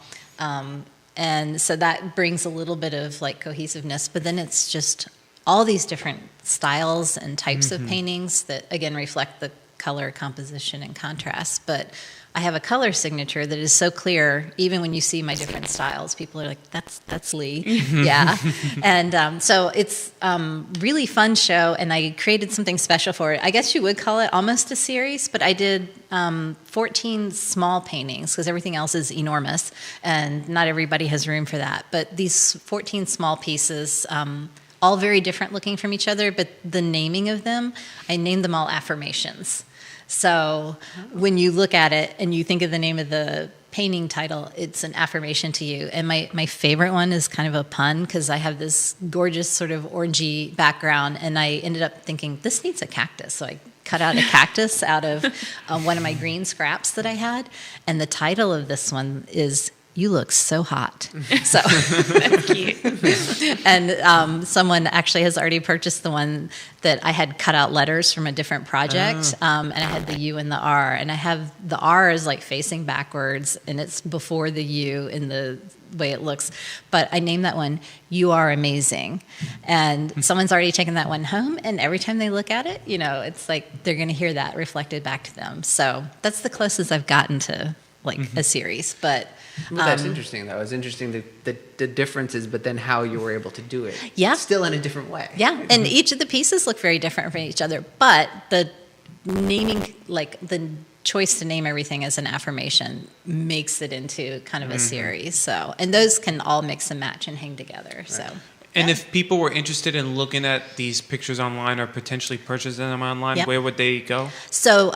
And so that brings a little bit of like cohesiveness, but then it's just all these different styles and types of paintings that again reflect the color composition and contrast. But I have a color signature that is so clear, even when you see my different styles, people are like, that's Lee. Yeah. And so it's really fun show, and I created something special for it. I guess you would call it almost a series, but I did 14 small paintings, because everything else is enormous, and not everybody has room for that. But these 14 small pieces, all very different looking from each other, but the naming of them, I named them all affirmations. So when you look at it and you think of the name of the painting title, it's an affirmation to you. And my favorite one is kind of a pun, because I have this gorgeous sort of orangey background, and I ended up thinking, this needs a cactus. So I cut out a cactus out of one of my green scraps that I had. And the title of this one is "You Look So Hot." So That's cute. And someone actually has already purchased the one that I had cut out letters from a different project, and I had the U and the R, and I have the R is like facing backwards, and it's before the U in the way it looks. But I named that one "You Are Amazing," and someone's already taken that one home, and every time they look at it, it's like they're going to hear that reflected back to them. So that's the closest I've gotten to like a series, but. Well, that's interesting, though. It's interesting the differences, but then how you were able to do it. Yeah. Still in a different way. Yeah, and each of the pieces look very different from each other, but the naming, like the choice to name everything as an affirmation, makes it into kind of a series. So, and those can all mix and match and hang together. Right. So. And if people were interested in looking at these pictures online or potentially purchasing them online, where would they go? So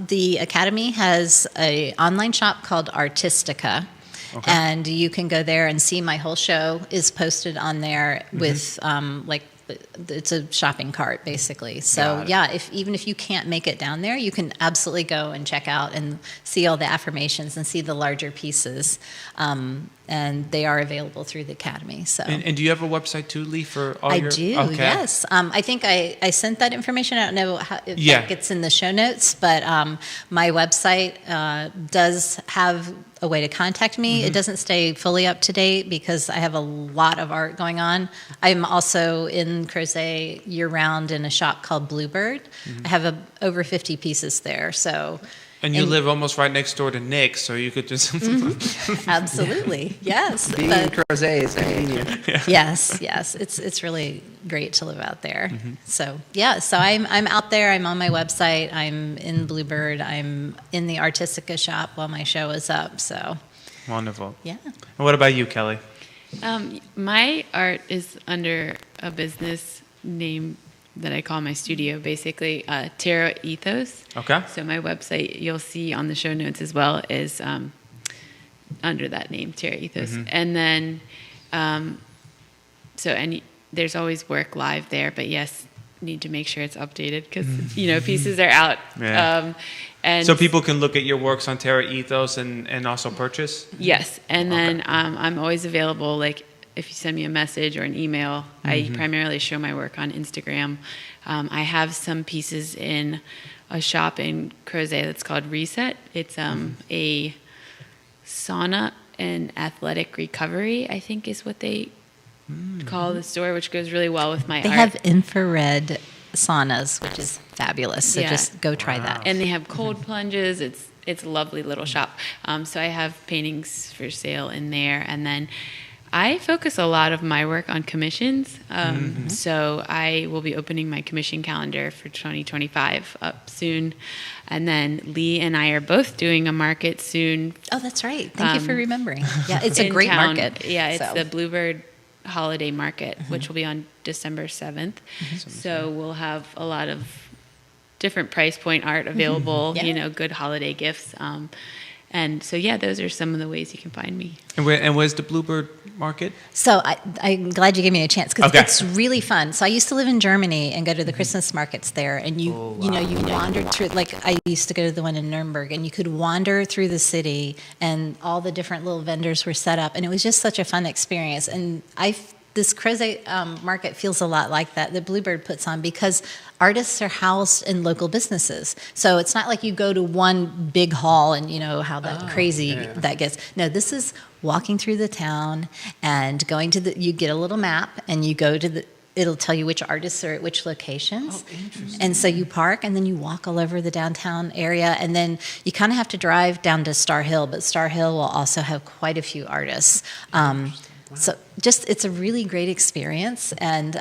the Academy has an online shop called Artistica. Okay. And you can go there and see my whole show is posted on there with it's a shopping cart basically. So even if you can't make it down there, you can absolutely go and check out and see all the affirmations and see the larger pieces. And they are available through the Academy. So. And do you have a website too, Lee, for all your... I do, yes. I think I sent that information. I don't know if that gets in the show notes, but my website does have a way to contact me. It doesn't stay fully up to date because I have a lot of art going on. I'm also in Crozet year-round in a shop called Bluebird. I have over 50 pieces there, so... And you live almost right next door to Nick, so you could just... Absolutely, yes. Being in Crozet is convenient. Yes. It's really great to live out there. So, so I'm out there. I'm on my website. I'm in Bluebird. I'm in the Artistica shop while my show is up, so... Wonderful. Yeah. And what about you, Kelly? My art is under a business name that I call my studio, basically, Terra Ethos. Okay. So my website, you'll see on the show notes as well, is under that name, Terra Ethos. And then, there's always work live there, but yes, need to make sure it's updated because, pieces are out. Yeah. And So people can look at your works on Terra Ethos and also purchase? yes. And then I'm always available, like, if you send me a message or an email. I primarily show my work on Instagram. I have some pieces in a shop in Crozet that's called Reset. It's a sauna and athletic recovery, I think is what they call the store, which goes really well with my They art. have infrared saunas, which is fabulous. So Yeah. just go try that. And they have cold plunges. It's a lovely little shop. So I have paintings for sale in there, and then I focus a lot of my work on commissions. So I will be opening my commission calendar for 2025 up soon, and then Lee and I are both doing a market soon. Oh, that's right. Thank you for remembering. Yeah, it's a in great town. market. Yeah, it's So- the Bluebird Holiday Market, which will be on December 7th. So we'll have a lot of different price point art available, Yeah. good holiday gifts. And so, yeah, those are some of the ways you can find me. And where's the Bluebird Market? So I'm glad you gave me a chance because Okay. it's really fun. So I used to live in Germany and go to the Christmas markets there, and you wandered through. Like I used to go to the one in Nuremberg, and you could wander through the city, and all the different little vendors were set up, and it was just such a fun experience. And this Crozet market feels a lot like that Bluebird puts on because artists are housed in local businesses. So it's not like you go to one big hall and you know how that crazy that gets. No, this is walking through the town and going to you get a little map and you go to it'll tell you which artists are at which locations. Oh, interesting. And so you park and then you walk all over the downtown area, and then you kind of have to drive down to Star Hill, but Star Hill will also have quite a few artists. So just it's a really great experience, and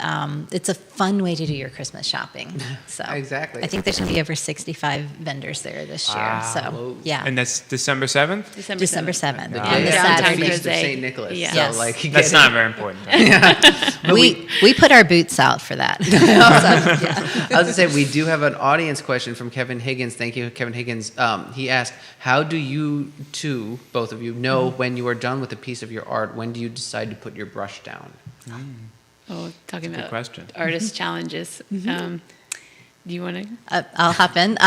it's a fun way to do your Christmas shopping. So Exactly. I think there's going to be over 65 vendors there this year. So yeah, And that's December 7th? December 7th. The on day the after Downtown the Saturday. feast of Crozet. St. Nicholas. Yeah. So, Yes. like, you That's get not it. very important. We put our boots out for that. So, yeah. I was gonna say we do have an audience question from Kevin Higgins. Thank you, Kevin Higgins. He asked, "How do you two, both of you, know when you are done with a piece of your art? When do you decide to put your brush down?" Oh, talking Good about question. artist challenges. Do you want to? I'll hop in.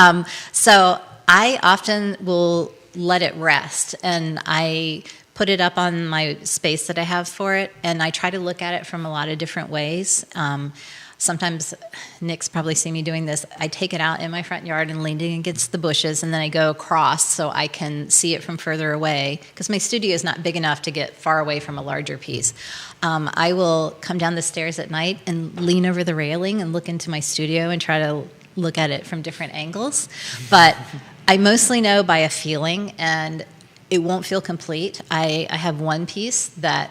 So I often will let it rest, and I put it up on my space that I have for it, and I try to look at it from a lot of different ways. Sometimes Nick's probably seen me doing this. I take it out in my front yard and lean it against the bushes, and then I go across so I can see it from further away because my studio is not big enough to get far away from a larger piece. I will come down the stairs at night and lean over the railing and look into my studio and try to look at it from different angles. But I mostly know by a feeling, and it won't feel complete. I have one piece that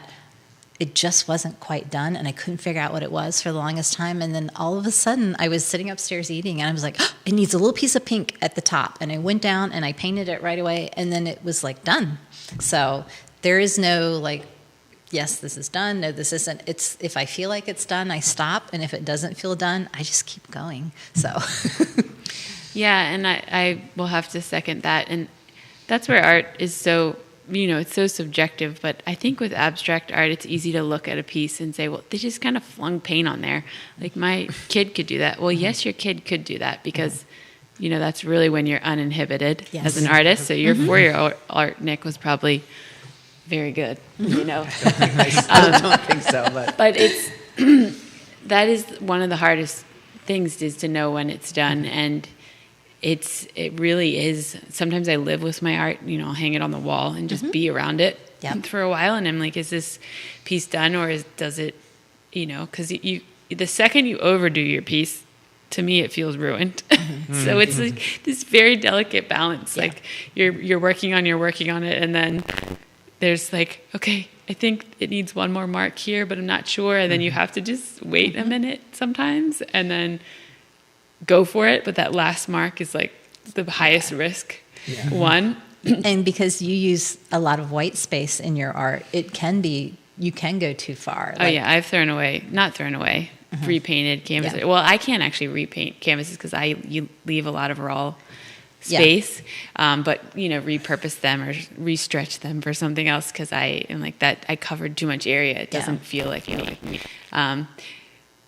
it just wasn't quite done, and I couldn't figure out what it was for the longest time. And then all of a sudden, I was sitting upstairs eating, and I was like, oh, it needs a little piece of pink at the top. And I went down and I painted it right away, and then it was like done. So there is no like, yes, this is done. No, this isn't. It's if I feel like it's done, I stop, and if it doesn't feel done, I just keep going. So Yeah, and I will have to second that. And that's where art is so, it's so subjective. But I think with abstract art, it's easy to look at a piece and say, well, they just kind of flung paint on there. Like my kid could do that. Well, yes, your kid could do that because, that's really when you're uninhibited as an artist. So your 4-year-old art, Nick, was probably very good, I still don't think so, but But it's that is one of the hardest things is to know when it's done, and it really is. Sometimes I live with my art, I'll hang it on the wall and just be around it for a while, and I'm like, is this piece done or does it, because the second you overdo your piece, to me it feels ruined. So it's like this very delicate balance. Like you're working on it, and then there's like, okay, I think it needs one more mark here, but I'm not sure. And then you have to just wait a minute sometimes and then go for it. But that last mark is like the highest risk one. and because you use a lot of white space in your art, you can go too far. Oh yeah, I've not thrown away. repainted canvases. Yeah. Well, I can't actually repaint canvases because you leave a lot of raw Yeah. space, but repurpose them or restretch them for something else because I am like that. I covered too much area. It doesn't feel like me.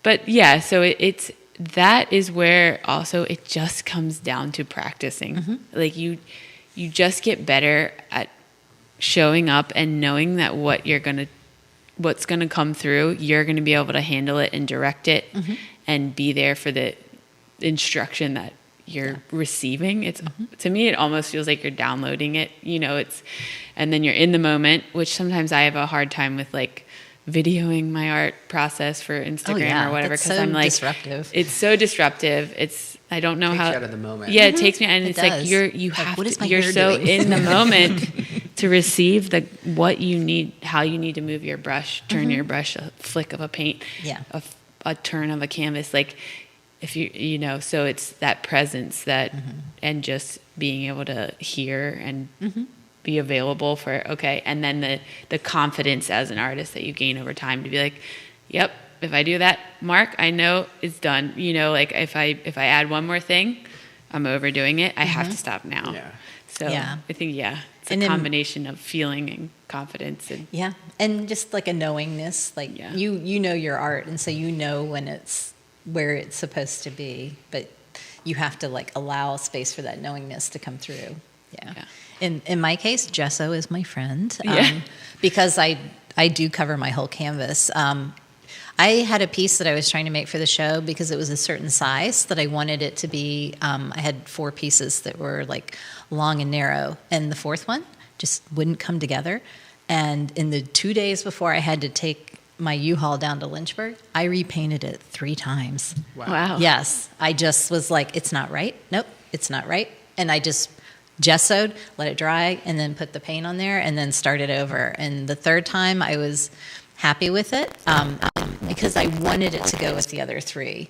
But yeah, so it's that is where also it just comes down to practicing. Like you just get better at showing up and knowing that what's gonna come through, you're gonna be able to handle it and direct it and be there for the instruction that you're receiving. It's to me, it almost feels like you're downloading it. And then you're in the moment, which sometimes I have a hard time with, like videoing my art process for Instagram or whatever because I'm like disruptive. It's so disruptive. I don't know Takes how you out of the moment. Yeah, it takes me, and It it's does. like you Like, have what is to. my You're hair so doing? in the moment to receive what you need, how you need to move your brush, turn your brush, a flick of a paint, Yeah. a turn of a canvas. Like if so it's that presence that and just being able to hear and be available for and then the confidence as an artist that you gain over time to be like, yep, if I do that mark, I know it's done. Like if I add one more thing, I'm overdoing it. I have to stop now. Yeah. So Yeah. I think it's And a then- combination of feeling and confidence and Yeah, and just like a knowingness, like Yeah. you know your art, and so you know when it's where it's supposed to be, but you have to like allow space for that knowingness to come through. Yeah. Yeah. In my case, gesso is my friend. Yeah. Because I do cover my whole canvas. I had a piece that I was trying to make for the show because it was a certain size that I wanted it to be. I had 4 pieces that were like long and narrow, and the 4th one just wouldn't come together. And in the 2 days before I had to take my U-Haul down to Lynchburg, I repainted it 3 times. wow. Yes, I just was like, it's not right. Nope, it's not right. And I just gessoed, let it dry, and then put the paint on there, and then started over. And the 3rd time, I was happy with it because I wanted it to go with the other 3.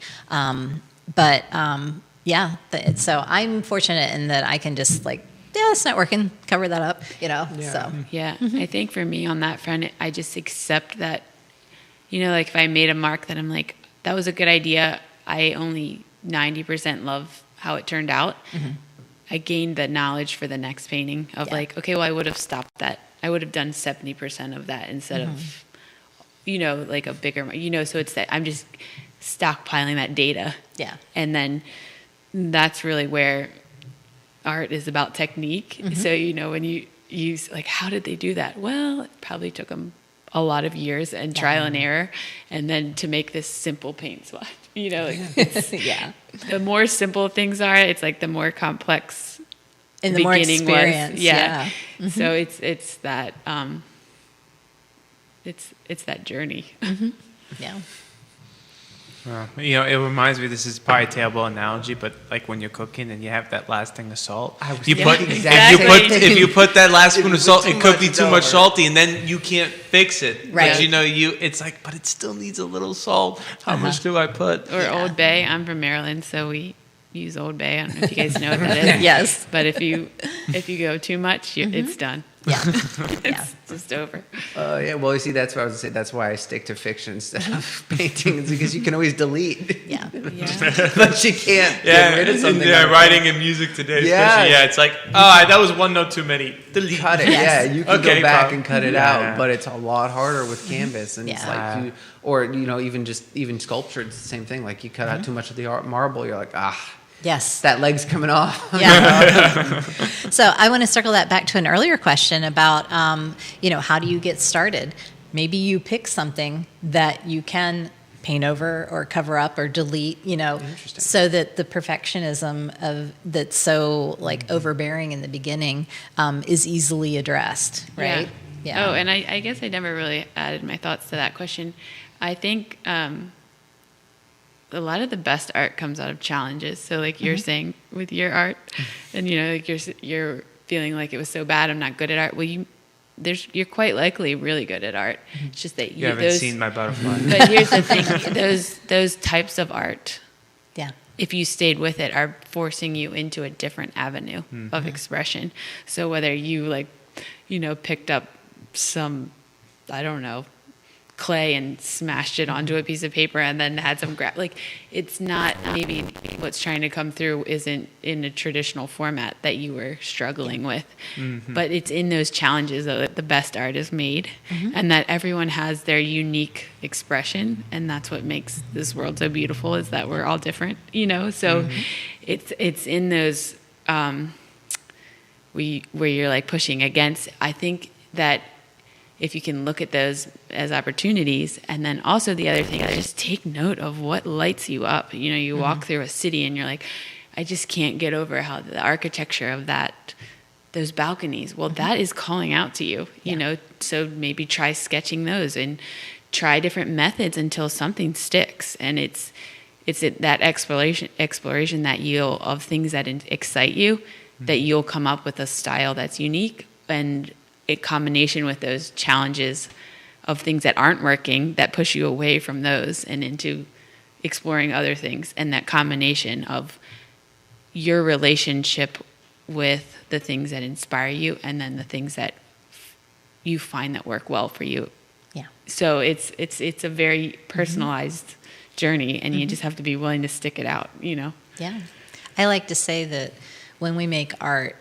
So I'm fortunate in that I can just like, yeah, it's not working, cover that up, Yeah. So Yeah, I think for me on that front, I just accept that, like if I made a mark that I'm like, that was a good idea, I only 90% love how it turned out. I gained the knowledge for the next painting of like, okay, well, I would have stopped that. I would have done 70% of that instead of, like a bigger, so it's that I'm just stockpiling that data. Yeah. And then that's really where art is about technique. So, when you use, like, how did they do that? Well, it probably took them a lot of years and trial and error, and then to make this simple paint swatch, it's, Yeah. the more simple things are, it's like the more complex And the more beginning experience. was. Yeah. So it's that, it's that journey. Yeah. It reminds me. This is probably a terrible analogy, but like when you're cooking and you have that last thing of salt, I was you thinking put the exact same thing. if you put that last spoon of salt, it could be too much over. salty, and then you can't fix it. Right. But it's like, but it still needs a little salt. How much do I put? Or Old Bay. I'm from Maryland, so we use Old Bay. I don't know if you guys know what that is. Yes. But if you go too much, it's done. Yeah. Yeah. It's just over. Yeah, well, you see, that's what I was going to say. That's why I stick to fiction instead of painting, is because you can always delete. Yeah. Yeah. But you can't get rid of something. on writing and music today, Yeah. especially. Yeah, it's like, that was one note too many. Delete. Cut it. Yes. Yeah, you can Okay, go back problem. and cut it Yeah. out, but it's a lot harder with canvas, and it's Yeah. like even sculpture, it's the same thing. Like you cut out too much of the marble, you're like, Yes. that leg's coming off. Yeah. So I want to circle that back to an earlier question about, how do you get started? Maybe you pick something that you can paint over or cover up or delete, Interesting. so that the perfectionism that's so like overbearing in the beginning is easily addressed, right? Oh, and I guess I never really added my thoughts to that question. I think a lot of the best art comes out of challenges. So like you're saying with your art, and like you're feeling like it was so bad, I'm not good at art. Well, you're quite likely really good at art. It's just that You haven't seen my butterfly. But here's the thing: those types of art, Yeah. if you stayed with it, are forcing you into a different avenue of expression. So whether you picked up some, I don't know, clay and smashed it onto a piece of paper and then had some like it's not, maybe what's trying to come through isn't in a traditional format that you were struggling with, but it's in those challenges that the best art is made, and that everyone has their unique expression, and that's what makes this world so beautiful, is that we're all different, so it's in those where you're like pushing against. I think that if you can look at those as opportunities, and then also the other thing, just take note of what lights you up. You walk through a city and you're like, I just can't get over how the architecture of those balconies. Well, that is calling out to you, so maybe try sketching those and try different methods until something sticks. And it's that exploration that of things that excite you, that you'll come up with a style that's unique, and in combination with those challenges of things that aren't working that push you away from those and into exploring other things. And that combination of your relationship with the things that inspire you, and then the things that you find that work well for you. Yeah. So it's a very personalized journey, and you just have to be willing to stick it out, Yeah. I like to say that when we make art,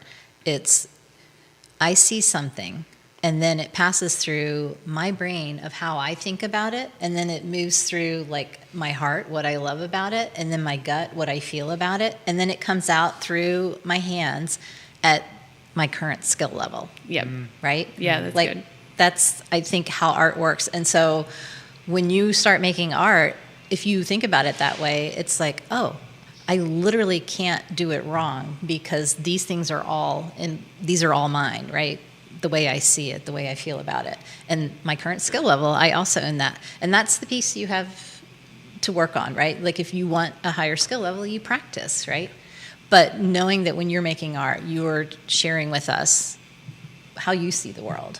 I see something, and then it passes through my brain of how I think about it, and then it moves through like my heart, what I love about it, and then my gut, what I feel about it, and then it comes out through my hands at my current skill level. Yep. Right? Yeah, that's like, good. That's, I think, how art works. And so when you start making art, if you think about it that way, it's like, oh, I literally can't do it wrong, because these things are these are all mine, right? The way I see it, the way I feel about it. And my current skill level, I also own that. And that's the piece you have to work on, right? Like if you want a higher skill level, you practice, right? But knowing that when you're making art, you're sharing with us how you see the world.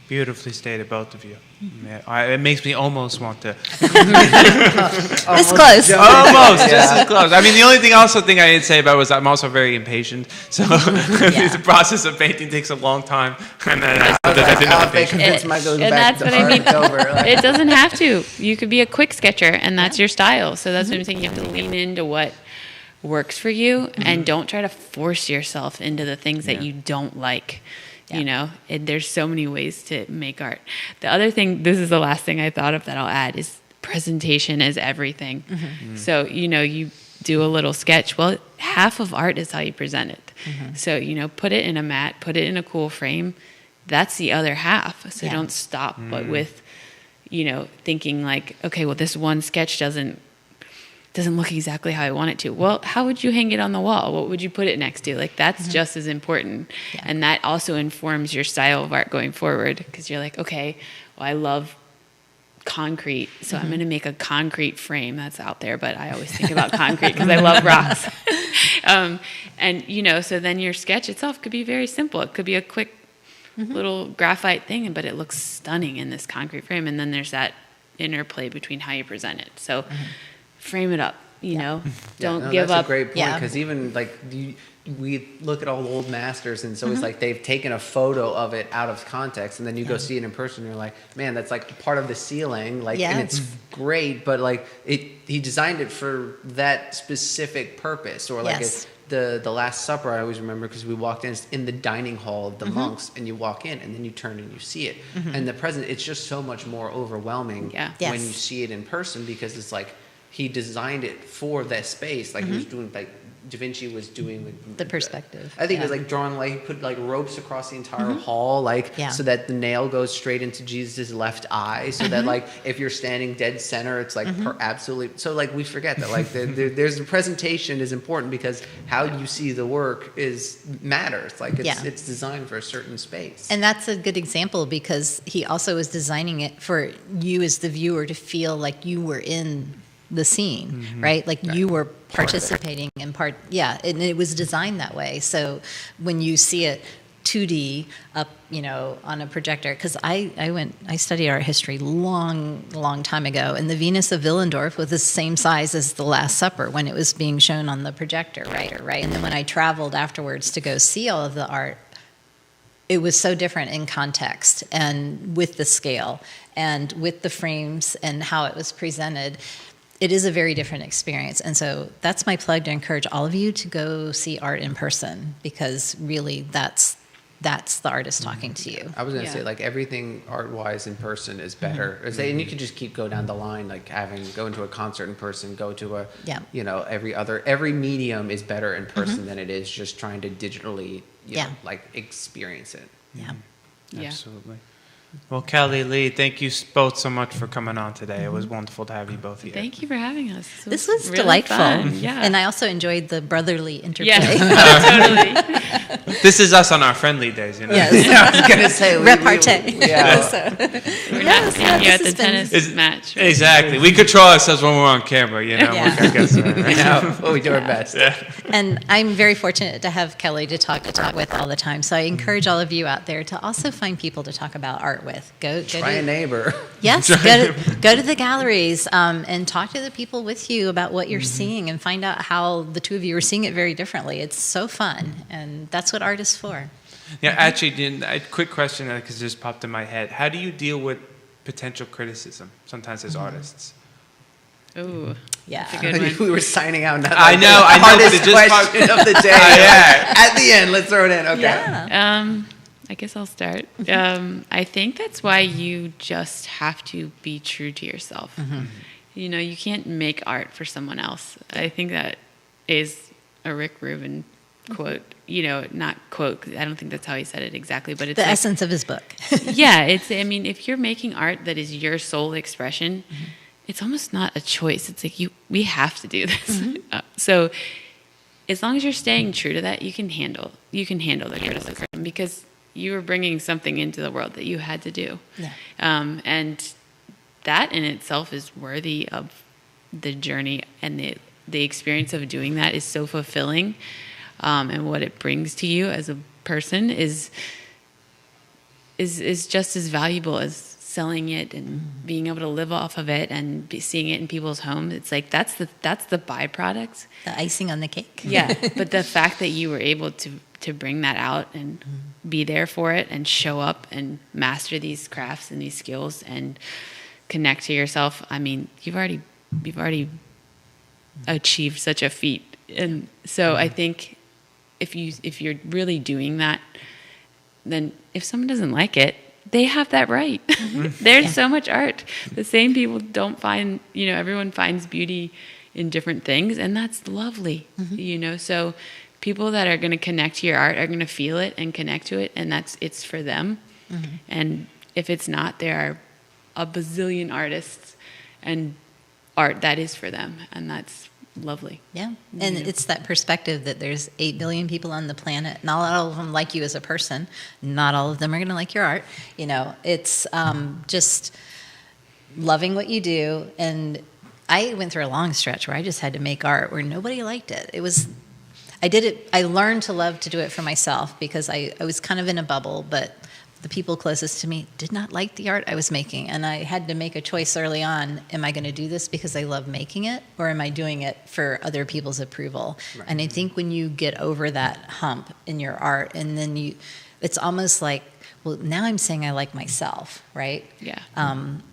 Beautifully stated, both of you. Yeah, it makes me almost want to. This close. Almost, just as close. I mean, the only thing I didn't say about was I'm also very impatient. So the process of painting takes a long time. And then And that's what I mean. It doesn't have to. You could be a quick sketcher, and that's your style. So that's what I'm saying. You have to lean into what works for you, and don't try to force yourself into the things that you don't like. Yeah. And there's so many ways to make art. The other thing, this is the last thing I thought of that I'll add, is presentation is everything. So, you do a little sketch. Well, half of art is how you present it. So, put it in a mat, put it in a cool frame. That's the other half. So don't stop, but with, thinking like, okay, well, this one sketch doesn't look exactly how I want it to. Well, how would you hang it on the wall? What would you put it next to? Like, that's just as important. Yeah. And that also informs your style of art going forward, because you're like, okay, well, I love concrete, so I'm going to make a concrete frame. That's out there, but I always think about concrete because I love rocks. So then your sketch itself could be very simple. It could be a quick little graphite thing, but it looks stunning in this concrete frame. And then there's that interplay between how you present it. So frame it up, don't give up. That's a great point, because even like we look at all the old masters, and so it's like they've taken a photo of it out of context, and then you go see it in person, and you're like, man, that's like part of the ceiling, like, and it's great, but like he designed it for that specific purpose, or like it's the Last Supper. I always remember, because we walked in the dining hall of the monks, and you walk in, and then you turn and you see it, and the present. It's just so much more overwhelming when you see it in person, because it's like, he designed it for that space, like he was doing, like Da Vinci was doing with the perspective. I think it was like drawing, like he put like ropes across the entire hall, like so that the nail goes straight into Jesus' left eye, so that like if you're standing dead center, it's like absolutely. So like we forget that like there's the presentation is important, because how you see the work matters. Like it's designed for a certain space. And that's a good example, because he also was designing it for you as the viewer to feel like you were in the scene, right? Like you were participating in part. Yeah, and it was designed that way. So when you see it 2D up, on a projector, because I studied art history long time ago, and the Venus of Willendorf was the same size as the Last Supper when it was being shown on the projector, right? And then when I traveled afterwards to go see all of the art, it was so different in context and with the scale and with the frames and how it was presented. It is a very different experience. And so that's my plug to encourage all of you to go see art in person, because really that's the artist talking to you. I was going to Yeah. say, like, everything art-wise in person is better. And you can just keep go down the line, like go into a concert in person, go to a, Yeah. every medium is better in person than it is just trying to digitally, Yeah. like, experience it. Yeah. Yeah. Absolutely. Well, Kelly, Lee, thank you both so much for coming on today. It was wonderful to have you both here. Thank you for having us. This was really delightful. fun. Yeah. And I also enjoyed the brotherly interplay. Yeah, totally. This is us on our friendly days, you know. Yes. I was going to say. Repartee. Yeah. We're Yes, not seeing yeah, you this at the has been- tennis It's- match. Exactly. We control ourselves when we're on camera, you know. Yeah. I guess, Well, we do our best. And I'm very fortunate to have Kelly to talk with all the time. So I encourage all of you out there to also find people to talk about art with. Go Try a to, neighbor. yes, go to the galleries and talk to the people with you about what you're seeing, and find out how the two of you are seeing it very differently. It's so fun, and that's what art is for. Yeah, actually, a quick question that just popped in my head. How do you deal with potential criticism sometimes as artists? Ooh, Yeah. that's a good one. We were signing out. Not I like know, the I know, but hardest it just popped- question of the day. Yeah. At the end, let's throw it in. Okay. Yeah. I guess I'll start. I think that's why you just have to be true to yourself. You know, you can't make art for someone else. I think that is a Rick Rubin quote. You know, not quote, 'cause I don't think that's how he said it exactly, but it's The like, essence of his book. yeah, I mean, if you're making art that is your sole expression, it's almost not a choice. It's like we have to do this. So as long as you're staying true to that, you can handle the criticism, because you were bringing something into the world that you had to do. Yeah. And that in itself is worthy of the journey, and the experience of doing that is so fulfilling. And what it brings to you as a person is just as valuable as selling it and being able to live off of it and seeing it in people's homes. It's like that's the byproduct. The icing on the cake. Yeah, but the fact that you were able to bring that out and be there for it and show up and master these crafts and these skills and connect to yourself. I mean, you've already achieved such a feat. And so I think if you're really doing that, then if someone doesn't like it, they have that right. There's so much art. The same people don't find, everyone finds beauty in different things, and that's lovely, so people that are going to connect to your art are going to feel it and connect to it, and it's for them. And if it's not, there are a bazillion artists and art that is for them, and that's lovely. Yeah. And it's that perspective that there's 8 billion people on the planet. Not all of them like you as a person. Not all of them are going to like your art. It's just loving what you do. And I went through a long stretch where I just had to make art where nobody liked it. I learned to love to do it for myself because I was kind of in a bubble, but the people closest to me did not like the art I was making. And I had to make a choice early on. Am I going to do this because I love making it, or am I doing it for other people's approval? Right. And I think when you get over that hump in your art, and then it's almost like, well, now I'm saying I like myself, right? Yeah.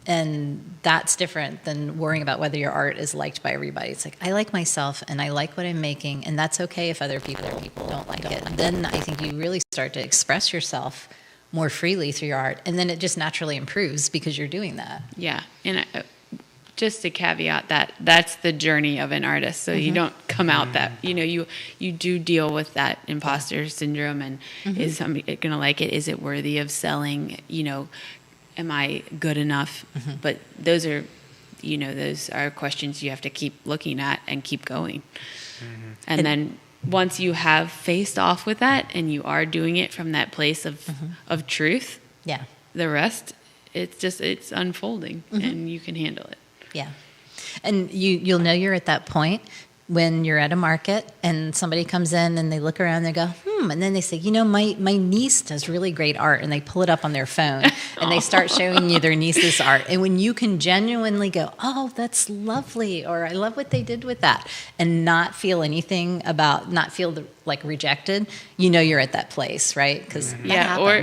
And that's different than worrying about whether your art is liked by everybody. It's like, I like myself and I like what I'm making, and that's okay if other people don't like it. And then I think you really start to express yourself more freely through your art, and then it just naturally improves because you're doing that. Yeah, and just to caveat that's the journey of an artist. So you don't come out that you do deal with that imposter syndrome, and is somebody going to like it? Is it worthy of selling? Am I good enough? But those are questions you have to keep looking at and keep going, and then. Once you have faced off with that and you are doing it from that place of truth, Yeah. the rest, it's unfolding and you can handle it. Yeah. And you'll know you're at that point when you're at a market and somebody comes in and they look around and they go, and then they say, my niece does really great art, and they pull it up on their phone and they start showing you their niece's art. And when you can genuinely go, oh, that's lovely, or I love what they did with that, and not feel anything not feel like rejected, you're at that place, right? Because or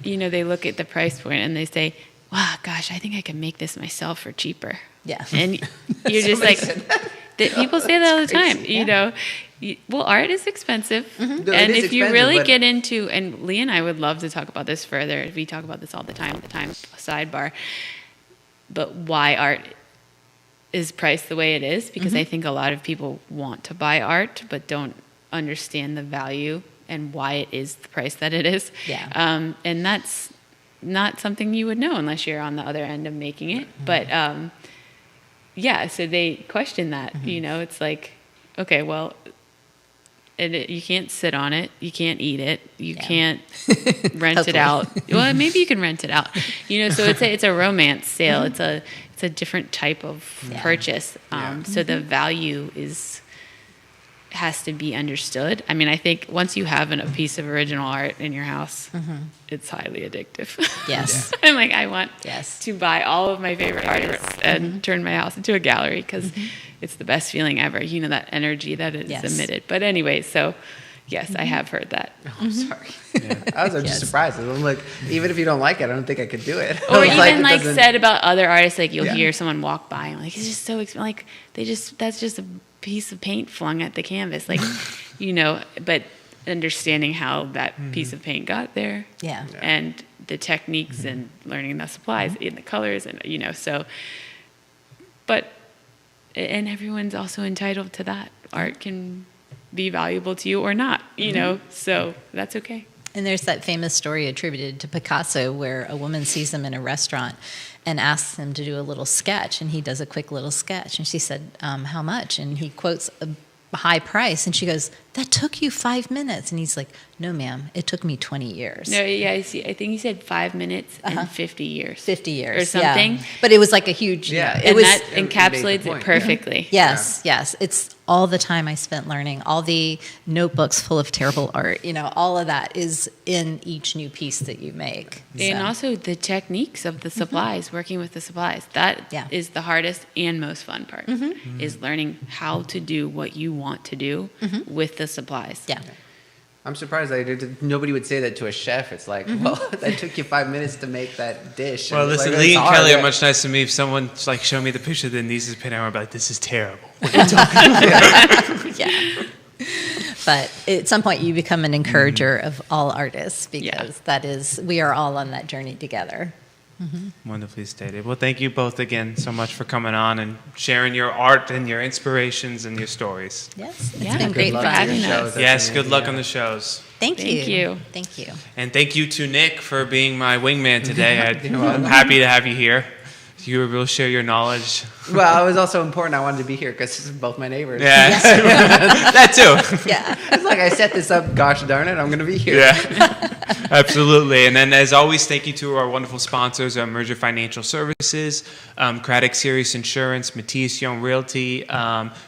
they look at the price point and they say, wow, gosh, I think I can make this myself for cheaper. Yeah. And you're just like, people say that all the time, well, art is expensive. No, And it is if you expensive, really but- get into, and Lee and I would love to talk about this further. We talk about this all the time, sidebar. But why art is priced the way it is, because I think a lot of people want to buy art, but don't understand the value and why it is the price that it is. Yeah. And that's not something you would know unless you're on the other end of making it. But so they question that. It's like, okay, well, you can't sit on it, you can't eat it, you can't rent it out. Well, maybe you can rent it out. So it's a romance sale. It's a different type of purchase. So the value has to be understood. I mean, I think once you have a piece of original art in your house, it's highly addictive. Yes. I'm like, I want Yes. to buy all of my favorite artists and turn my house into a gallery, because it's the best feeling ever. That energy that is emitted. But anyway, so yes, I have heard that. I'm sorry. I was just surprised. I'm like, even if you don't like it, I don't think I could do it. Or I was even it doesn't- said about other artists, like you'll Yeah. hear someone walk by and like, it's just so expensive. Like that's just a piece of paint flung at the canvas. Like, but understanding how that piece of paint got there. Yeah. And the techniques and learning the supplies and the colors and, and everyone's also entitled to that. Art can be valuable to you or not, so that's okay. And there's that famous story attributed to Picasso where a woman sees him in a restaurant and asks him to do a little sketch, and he does a quick little sketch. And she said, how much? And he quotes a high price, and she goes, that took you 5 minutes. And he's like, no, ma'am, it took me 20 years. No, yeah, I see. I think he said 5 minutes and 50 years. 50 years. Or something. Yeah. But it was like a huge, Yeah. it And was, that it encapsulates made the it point. perfectly. yes. It's all the time I spent learning, all the notebooks full of terrible art, all of that is in each new piece that you make. And So, also the techniques of the supplies, working with the supplies. That is the hardest and most fun part, is learning how to do what you want to do with the supplies. yeah. I'm surprised nobody would say that to a chef. It's like, well, that took you 5 minutes to make that dish. Well, And it's listen, like, Lee it's and hard. Kelly are much nicer to me. If someone showed me the picture of their niece's paint, I would be like, this is terrible. Yeah. But at some point, you become an encourager of all artists, because we are all on that journey together. Wonderfully stated. Well, thank you both again so much for coming on and sharing your art and your inspirations and your stories. Yes, it's Yeah, been good great luck fun. to your shows. Yes, good luck on the shows. Thank Thank you. you. Thank you. And thank you to Nick for being my wingman today. I'm happy to have you here. You were able to share your knowledge. Well, it was also important. I wanted to be here because this is both my neighbors. Yeah, that too. Yeah. It's like I set this up. Gosh darn it, I'm going to be here. Yeah, absolutely. And then, as always, thank you to our wonderful sponsors, Merger Financial Services, Craddock Serious Insurance, Matisse Young Realty,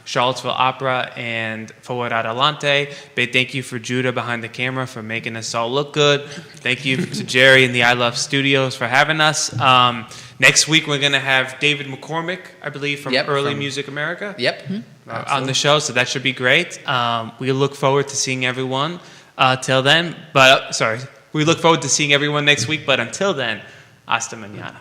Charlottesville Opera, and Forward Adelante. Big thank you for Judah behind the camera for making us all look good. Thank you to Jerry and the I Love Studios for having us. Next week, we're going to have David McCormick, I believe, from Yep, Early from- Music America. Yep. On the show, so that should be great. We look forward to seeing everyone till then. But we look forward to seeing everyone next week. But until then, hasta mañana.